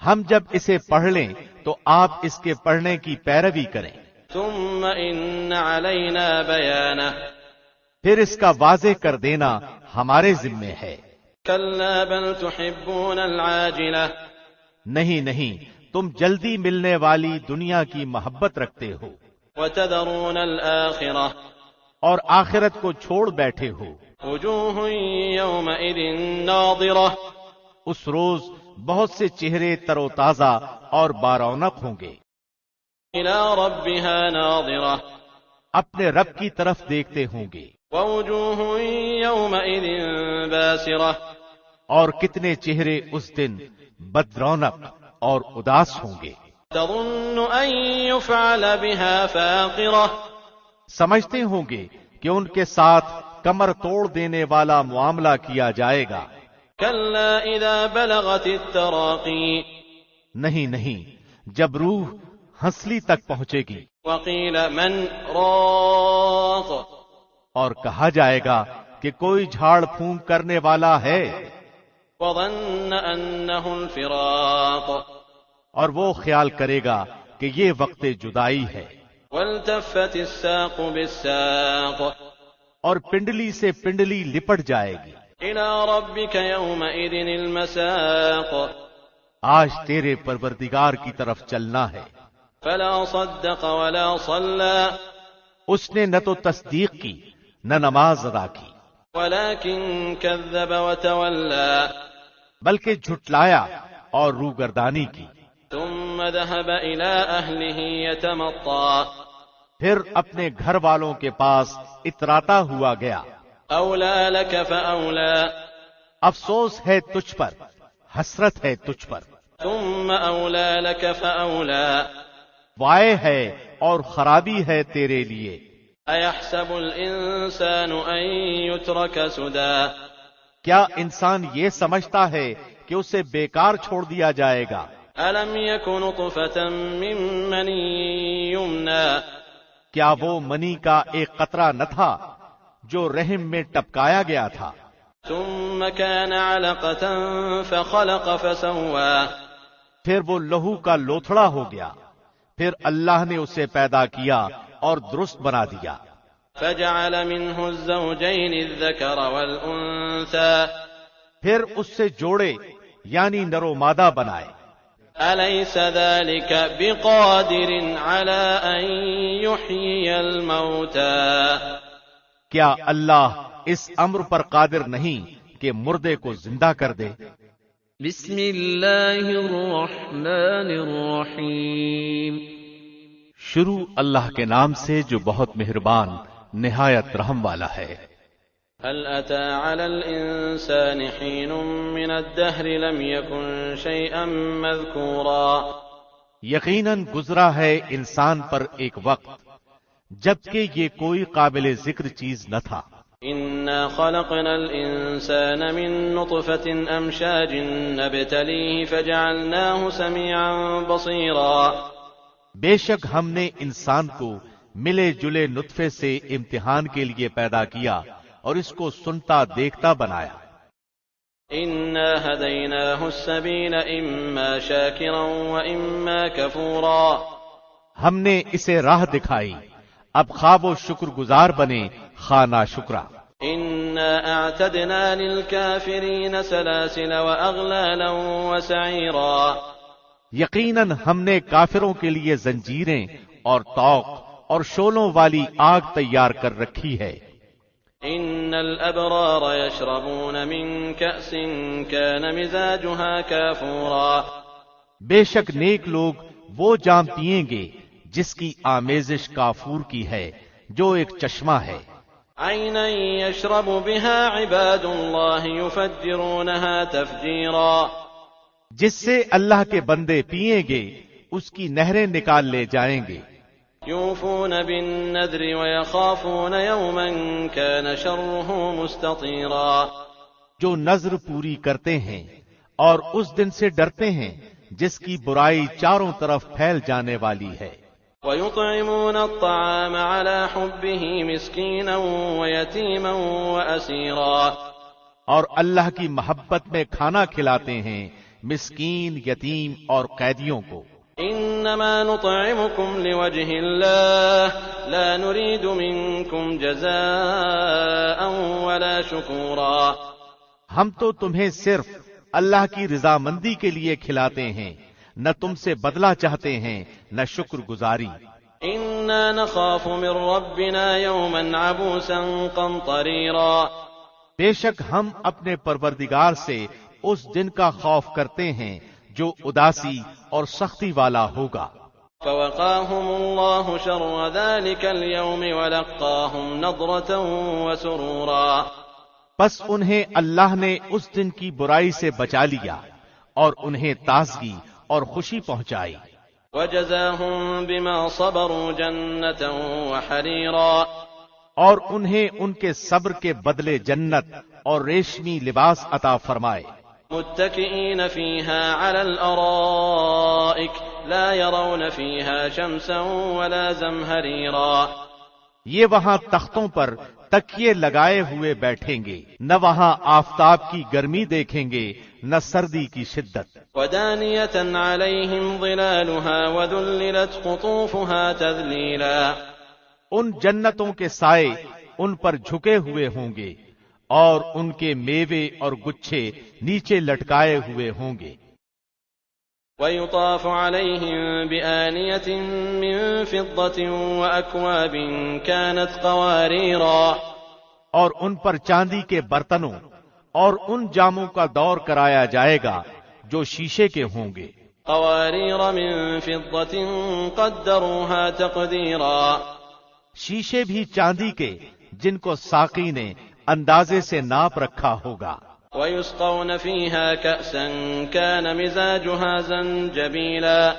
ہم جب اسے پڑھ لیں تو آپ اس کے پڑھنے کی پیروی کریں. ثم إن علينا بيانه پھر اس کا واضح کر دینا ہمارے ذمے ہے. كلا بل تحبون العاجلة نہیں، تم جلدی ملنے والی دنیا کی محبت رکھتے ہو وتذرون الآخرة اور آخرت کو چھوڑ بیٹھے ہو. وجوه يومئذ ناظرة اس روز بہت سے چہرے تر و تازہ اور بارونق ہوں گے. إلى ربها ناظرة اپنے رب کی طرف دیکھتے ہوں گے. ووجوه يومئذ باسرة اور کتنے چہرے اس دن بد رونق اور اداس ہوں گے. تظن أن يفعل بها فاقرة سمجھتے ہوں گے کہ ان کے ساتھ کمر توڑ دینے والا معاملہ کیا جائے گا. كلا إذا بلغت التراقي نہیں، جب روح ہنسلی تک پہنچے گی وقيل من راق اور کہا جائے گا کہ کوئی جھاڑ پھونک کرنے والا ہے، وظن أنه الفراق اور وہ خیال کرے گا کہ یہ وقت جدائی ہے. والتفت الساق بالساق اور پنڈلی سے پنڈلی لپٹ جائے گی. إلى ربك يومئذ المساق آج تیرے پروردگار کی طرف چلنا ہے. فلا صدق ولا صلى اس نے نہ تو تصدیق کی نہ نماز ادا کی، ولكن كذب وتولى بلکہ جھٹلایا اور روگردانی کی. ثم ذهب إلى أهله يتمطى پھر اپنے گھر والوں کے پاس اتراتا ہوا گیا. أولى لك فأولى افسوس ہے تجھ پر، حسرت ہے تجھ پر. ثم أولى لك فأولى وائے ہے اور خرابی ہے تیرے لیے. أيحسب الإنسان أن يترك سدى کیا انسان یہ سمجھتا ہے کہ اسے بیکار چھوڑ دیا جائے گا؟ ألم يك نطفة من مني يمنى کیا وہ منی کا ایک قطرہ نہ تھا جو رحم میں ٹپکایا گیا تھا؟ ثم كان علقة فخلق فسوى پھر وہ لہو کا لوتھڑا ہو گیا، پھر اللہ نے اسے پیدا کیا اور درست بنا دیا. فجعل منه الزوجين الذكر والأنثى پھر اس سے جوڑے یعنی نر و مادہ بنائے. أليس ذلك بقادر على أن يحيي الموتى کیا اللہ اس امر پر قادر نہیں کہ مردے کو زندہ کر دے؟ بسم اللہ الرحمن الرحیم. شروع اللہ کے نام سے جو بہت مہربان نہایت رحم والا ہے. هل أتى على الإنسان حين من الدهر لم يكن شيئا مذكورا یقیناً گزرا ہے انسان پر ایک وقت جبکہ یہ کوئی قابل ذکر چیز نہ تھا. إنا خلقنا الإنسان من نطفة أمشاج نبتليه فجعلناه سميعا بصيرا بے شک ہم نے انسان کو ملے جلے نطفے سے امتحان کے لیے پیدا کیا اور اس کو سنتا دیکھتا بنایا. إنا هديناه السبيل إما شاكرا وإما كفورا ہم نے اسے راہ دکھائی، اب خواب و شکر گزار بنے خواہ ناشکرا. إنا أعتدنا للكافرين سلاسل وأغلالا وسعيرا یقیناً ہم نے کافروں کے لیے زنجیریں اور طوق اور شولوں والی آگ تیار کر رکھی ہے. إن إن الأبرار يشربون من كأس كان مزاجها كافورا. بے شک نیک لوگ وہ جام پیئیں گے جس کی آمیزش کافور کی ہے، جو ایک چشمہ ہے. عينا يشرب بها عباد الله يفجرونها تفجيرا. جس سے اللہ کے بندے پیئیں گے اس کی نہریں نکال لے جائیں گے. يوفون بالنذر ويخافون يوما كان شره مستطيرا. جو نذر پوری کرتے ہیں اور اس دن سے ڈرتے ہیں جس کی برائی چاروں طرف پھیل جانے والی ہے. ويطعمون الطعام على حبه مسكينا ويتيما وأسيرا. اور اللہ کی محبت میں کھانا کھلاتے ہیں مسکین، یتیم اور قیدیوں کو. انما نطعمكم لوجه الله لا نريد منكم جزاء ولا شكورا. ہم تو تمہیں صرف اللہ کی رضامندی کے لیے کھلاتے ہیں، نہ تم سے بدلہ چاہتے ہیں نہ شکر گزاری. انا نخاف من ربنا يوما عبوسا قمطريرا. بے شک ہم اپنے پروردگار سے اس دن کا خوف کرتے ہیں جو اداسی اور سختی والا ہوگا. فوقاهم الله شر ذلك اليوم ولقاهم نضرة وسرورا. پس انہیں اللہ نے اس دن کی برائی سے بچا لیا اور انہیں تازگی اور خوشی پہنچائی. وجزاهم بما صبروا جنة وحريرا. اور انہیں ان کے صبر کے بدلے جنت اور ریشمی لباس عطا فرمائے. متكئين فيها على الأرائك لا يرون فيها شمسا ولا زمهريرا. یہ وہاں تختوں پر تکیے لگائے ہوئے بیٹھیں گے، نہ وہاں آفتاب کی گرمی دیکھیں گے نہ سردی کی شدت. ودانية عليهم ظلالها وذللت قطوفها تذليلا. ان جنتوں کے سائے ان پر جھکے ہوئے ہوں گے اور ان کے میوے اور گچھے نیچے لٹکائے ہوئے ہوں گے. ويطاف عليهم بآنية من فضة وأكواب كانت قواريرا. اور ان پر چاندی کے برتنوں اور ان جاموں کا دور کرایا جائے گا جو شیشے کے ہوں گے. قوارير من فضة قدروها تقديرا. شیشے بھی چاندی کے جن کو ساقی نے اندازے سے ناپ رکھا ہوگا. ويسقون فيها كأسا كان مزاجها زنجبيلا.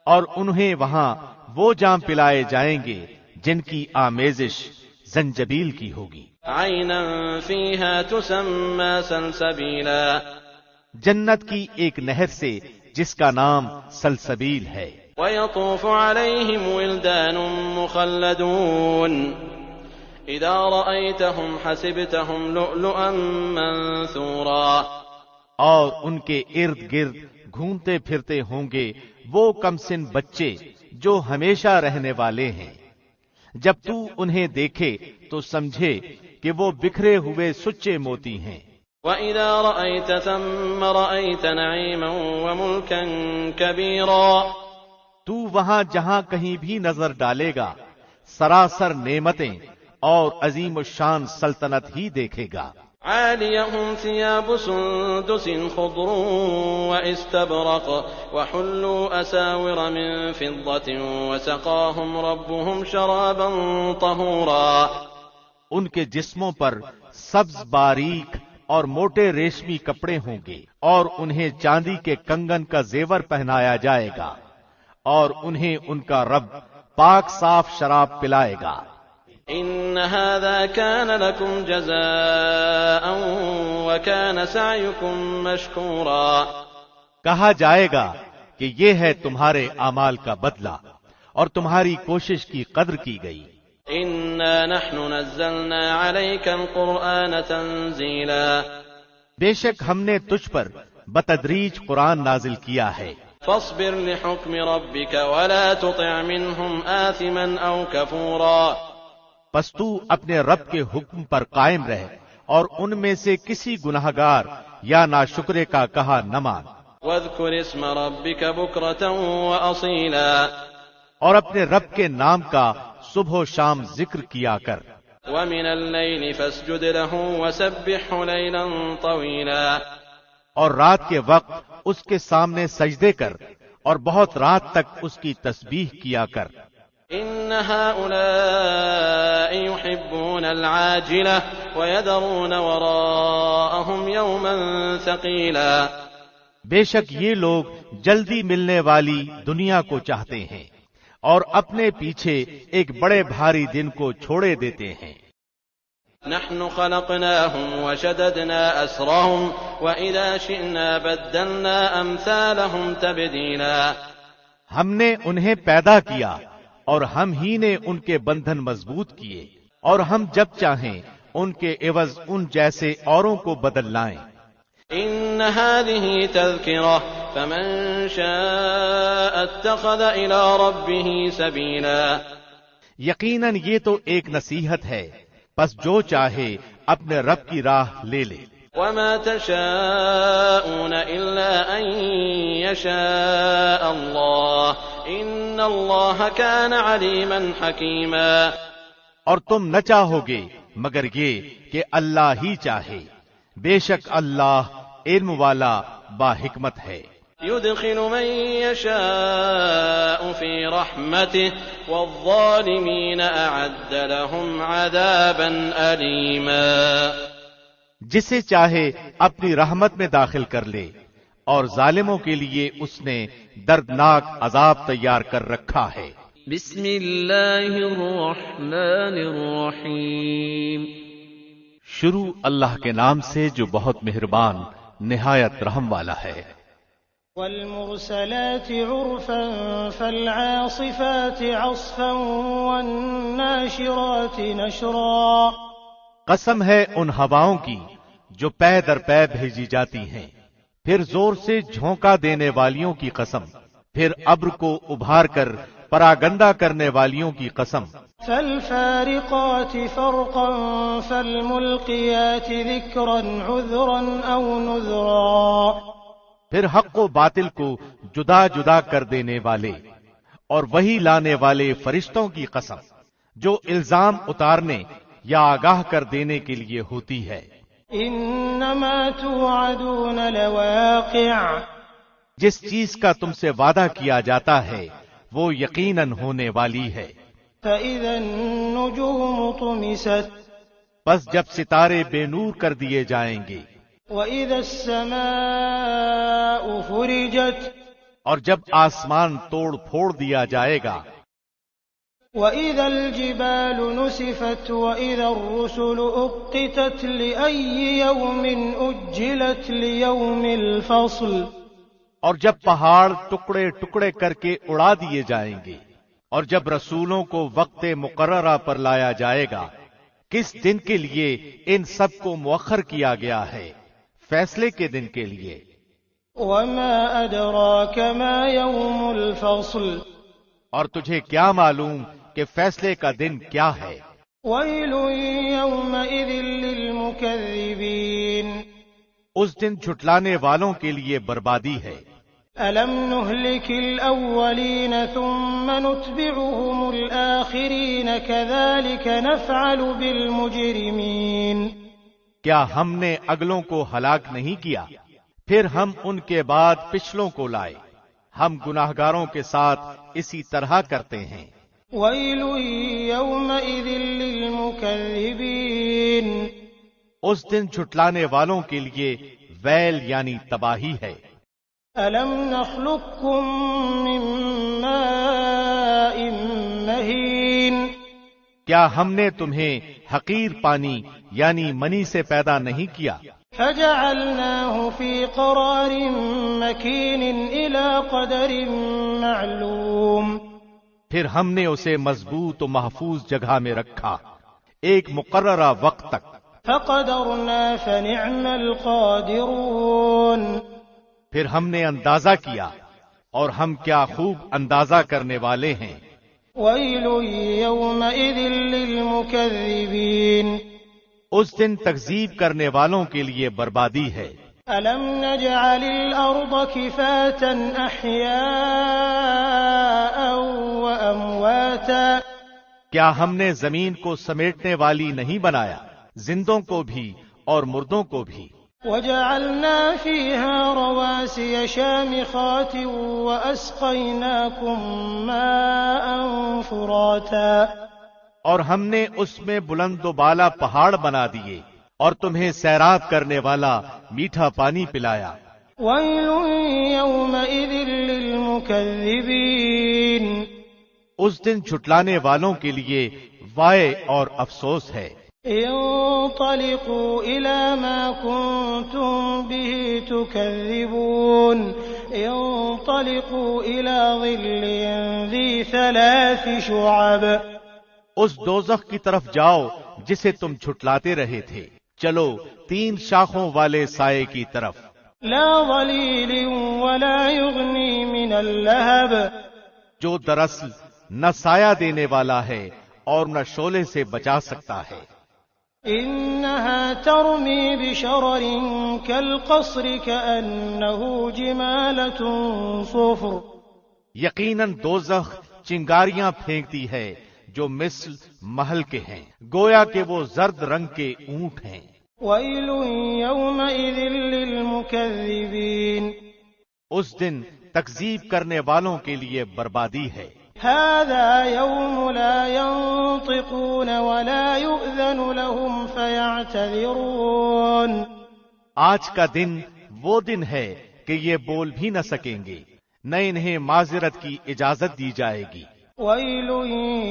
اور انہیں وہاں وہ جام پلائے جائیں گے جن کی آمیزش زنجبیل کی ہوگی. عينا فيها تسمى سلسبيلا. جنت کی ایک نہر سے جس کا نام سلسبیل ہے. ويطوف عليهم ولدان مخلدون. إذا رأيتهم حسبتهم لؤلؤا منثورا. اور ان کے ارد گرد گھومتے پھرتے ہوں گے وہ کم سن بچے جو ہمیشہ رہنے والے ہیں. جب تو انہیں دیکھے تو سمجھے کہ وہ بکھرے ہوئے سچے موتی ہیں. وَإِذَا رَأَيْتَ ثَمَّ رَأَيْتَ نَعِيمًا وَمُلْكًا كَبِيرًا. تو وہاں جہاں کہیں بھی نظر ڈالے گا سراسر نعمتیں اور عظیم الشان سلطنت ہی دیکھے گا. عَالِيَهُمْ ثِيَابُ سُندُسٍ خُضْرٌ وَإِسْتَبْرَقٍ وَحُلُّوا أَسَاوِرَ مِن فِضَّةٍ وَسَقَاهُمْ رَبُّهُمْ شَرَابًا طَهُورًا. ان کے جسموں پر سبز باریک اور موٹے ریشمی کپڑے ہوں گے اور انہیں چاندی کے کنگن کا زیور پہنایا جائے گا اور انہیں ان کا رب پاک صاف شراب پلائے گا. ان هذا كان لكم جزاء وكان سعيكم مشكورا. کہا جائے گا کہ یہ ہے تمہارے اعمال کا بدلہ اور تمہاری کوشش کی قدر کی گئی. انا نحن نزلنا عليك القرآن تنزيلا. بے شک ہم نے تجھ پر بتدریج قرآن نازل کیا ہے. فاصبر لحكم ربك ولا تطع منهم آثما او كفورا. پس تو اپنے رب کے حکم پر قائم رہ اور ان میں سے کسی گناہگار یا ناشکرے کا کہا نہ مان. واذكر اسم ربك بكرة وأصيلا. اور اپنے رب کے نام کا صبح و شام ذکر کیا کر. ومن الليل فاسجد له وسبحه ليلا طويلا، اور رات کے وقت اس کے سامنے سجدے کر اور بہت رات تک اس کی تسبیح کیا کر۔ إن هؤلاء يحبون العاجلة ويذرون وراءهم يوما ثقيلا، بے شک یہ لوگ جلدی ملنے والی دنیا کو چاہتے ہیں اور اپنے پیچھے ایک بڑے بھاری دن کو چھوڑے دیتے ہیں۔ نحن خلقناهم وشددنا أسرهم وإذا شئنا بدلنا أمثالهم تبديلا، ہم نے انہیں پیدا کیا اور ہم ہی نے ان کے بندھن مضبوط کیے، اور ہم جب چاہیں ان کے عوض ان جیسے اوروں کو بدل لائیں۔ إن هذه تذكرة فمن شاء اتخذ إلى ربه سبيلا، یقیناً یہ تو ایک نصیحت ہے، بس جو چاہے اپنے رب کی راہ لے لے۔ وما تشاءون إلا أن يشاء الله إن الله كان عليما حكيما، اور تم نہ چاہو گے مگر یہ کہ اللہ ہی چاہے، بے شک اللہ علم والا با حکمت ہے۔ يدخل من يشاء في رحمته والظالمين أعد لهم عذابا أليما، جسے چاہے اپنی رحمت میں داخل کر لے، اور ظالموں کے لیے اس نے دردناک عذاب تیار کر رکھا ہے۔ بسم اللہ الرحمن الرحیم۔ شروع اللہ کے نام سے جو بہت مہربان نہایت رحم والا ہے۔ والمرسلات عرفا فالعاصفات عصفا والناشرات نشرا، قسم ہے ان ہواؤں کی جو پے در پے بھیجی جاتی ہیں، پھر زور سے جھونکا دینے والیوں کی قسم، پھر ابر کو ابھار کر پراگندہ کرنے والیوں کی قسم۔ فالفارقات فرقا فالملقيات ذكرا عذرا أو نذرا، پھر حق و باطل کو جدا جدا کر دینے والے اور وہی لانے والے فرشتوں کی قسم جو الزام اتارنے یا آگاہ کر دینے کے لیے ہوتی ہے۔ انما توعدون لواقع، جس چیز کا تم سے وعدہ کیا جاتا ہے وہ یقیناً ہونے والی ہے۔ فإذا النجوم طمست، بس جب ستارے بے نور کر دیے جائیں گے، وإذا السماء فرجت، اور جب آسمان توڑ پھوڑ دیا جائے گا، وإذا الجبال نسفت، وإذا الرسل أقتت، لأي يوم أجلت، ليوم الفصل، اور جب پہاڑ ٹکڑے ٹکڑے کر کے اڑا دیے جائیں گے، اور جب رسولوں کو وقت مقررہ پر لایا جائے گا، کس دن کے لیے ان سب کو مؤخر کیا گیا ہے؟ فیصلے کے دن کے لیے۔ وما أدراك ما يوم الفصل، اور تجھے کیا معلوم کہ فیصلے کا دن کیا ہے؟ ويل يومئذ للمكذبين، اس دن جھٹلانے والوں کے لیے بربادی ہے۔ ألم نهلك الأولين ثم نتبعهم الآخرين كذلك نفعل بالمجرمين، کیا ہم نے اگلوں کو ہلاک نہیں کیا پھر ہم ان کے بعد پچھلوں کو لائے؟ ہم گناہگاروں کے ساتھ اسی طرح کرتے ہیں۔ ويل يومئذ للمكذبين، اس دن جھٹلانے والوں کے لیے ویل یعنی تباہی ہے۔ ألم نخلقكم من ماء مهين، کیا ہم نے تمہیں حقیر پانی یعنی منی سے پیدا نہیں کیا؟ فجعلناه في قرار مكين إلى قدر معلوم، پھر ہم نے اسے مضبوط و محفوظ جگہ میں رکھا ایک مقررہ وقت تک۔ فقدرنا فنعم القادرون، پھر ہم نے اندازہ کیا اور ہم کیا خوب اندازہ کرنے والے ہیں۔ ويل يومئذ للمكذبين، اس دن تکذیب کرنے والوں کے لیے بربادی ہے۔ ألم نجعل الأرض كفاة أحياء وأمواتا، کیا ہم نے زمین کو سمیٹنے والی نہیں بنایا، زندوں کو بھی اور مردوں کو بھی؟ وجعلنا فيها رواسي شامخات وأسقيناكم ماء فراتا، اور ہم نے اس میں بلند و بالا پہاڑ بنا دیے اور تمہیں سیراب کرنے والا میٹھا پانی پلایا۔ ويل يومئذ للمكذبين، اس دن جھٹلانے والوں کے لیے وائے اور افسوس ہے۔ انطلقوا إلى ما كنتم به تكذبون، انطلقوا إلى ظل ذي 3 شعب، اس دوزخ کی طرف جاؤ جسے تم جھٹلاتے رہے تھے، چلو 3 شاخوں والے سائے کی طرف۔ لا ظليل ولا يغني من اللهب، جو دراصل نہ سایہ دینے والا ہے اور نہ شعلے سے بچا سکتا ہے۔ إنها ترمي بشرر كالقصر كأنه جمالة صفر، یقیناً دوزخ چنگاریاں پھینکتی ہے جو مثل محل کے ہیں، گویا کہ وہ زرد رنگ کے اونٹ ہیں۔ ويل يومئذ للمكذبين، اس دن تکذیب کرنے والوں کے لیے بربادی ہے۔ هذا يوم لا ينطقون ولا يؤذن لهم فيعتذرون، آج کا دن وہ دن ہے کہ یہ بول بھی نہ سکیں گے، نہ انہیں معذرت کی اجازت دی جائے گی۔ ويل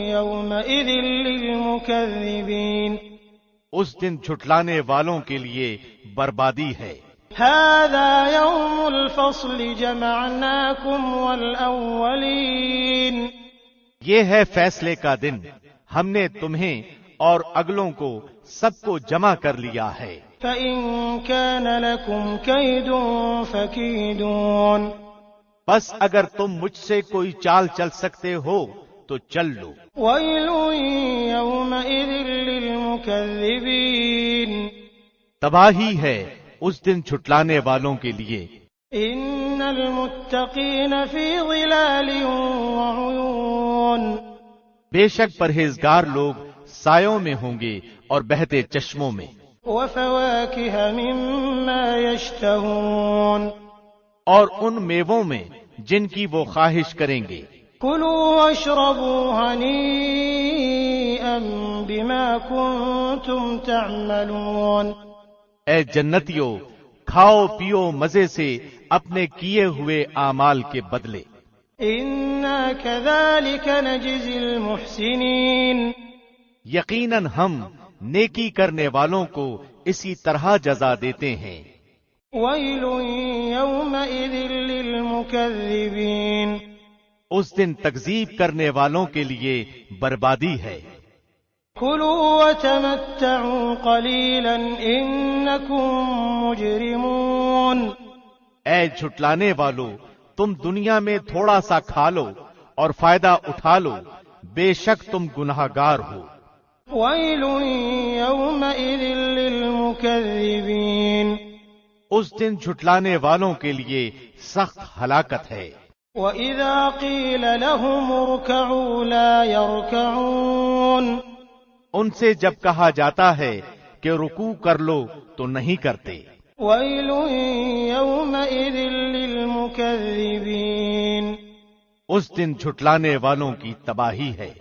يومئذ للمكذبين، اس دن جھٹلانے والوں کے لیے بربادی ہے۔ هذا يوم الفصل جمعناكم والأولين، یہ ہے فیصلے کا دن، ہم نے تمہیں اور اگلوں کو سب کو جمع کر لیا ہے۔ فإن كان لكم كيد فكيدون، بس اگر تم مجھ سے کوئی چال چل سکتے ہو تو چل لو۔ ويل يومئذ للمكذبين، تباہی ہے اس دن جھٹلانے والوں کے لیے۔ إن المتقين في ظلال وعيون، بے شک پرہیزگار لوگ سایوں میں ہوں گے اور بہتے چشموں میں۔ وفواكه مما يشتهون، اور ان میووں میں جن کی وہ خواہش کریں گے۔ كلوا واشربوا هنيئا بما كنتم تعملون، اے جنتیو، کھاؤ پیو مزے سے اپنے کیے ہوئے اعمال کے بدلے۔ إنا كذلك نجزي المحسنين، یقیناً ہم نیکی کرنے والوں کو اسی طرح جزا دیتے ہیں۔ ويل يومئذ للمكذبين، اس دن تکذیب کرنے والوں کے لیے بربادی ہے۔ كلوا وتمتعوا قليلا إنكم مجرمون، اے جھٹلانے والو، تم دنیا میں تھوڑا سا کھا لو اور فائدہ اٹھا لو، بے شک تم گناہگار ہو۔ ويل يومئذ للمكذبين، اس دن جھٹلانے والوں کے لیے سخت ہلاکت ہے۔ وإذا قيل لهم اركعوا لا يركعون، ان سے جب کہا جاتا ہے کہ رکوع کر لو تو نہیں کرتے۔ ويل يومئذ للمكذبين، اس دن جھٹلانے والوں کی تباہی ہے۔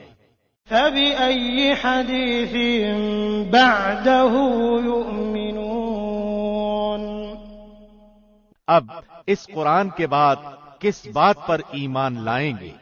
فبأي حديث بعده يؤمنون، اب اس قرآن کے بعد کس بات پر ایمان لائیں گے؟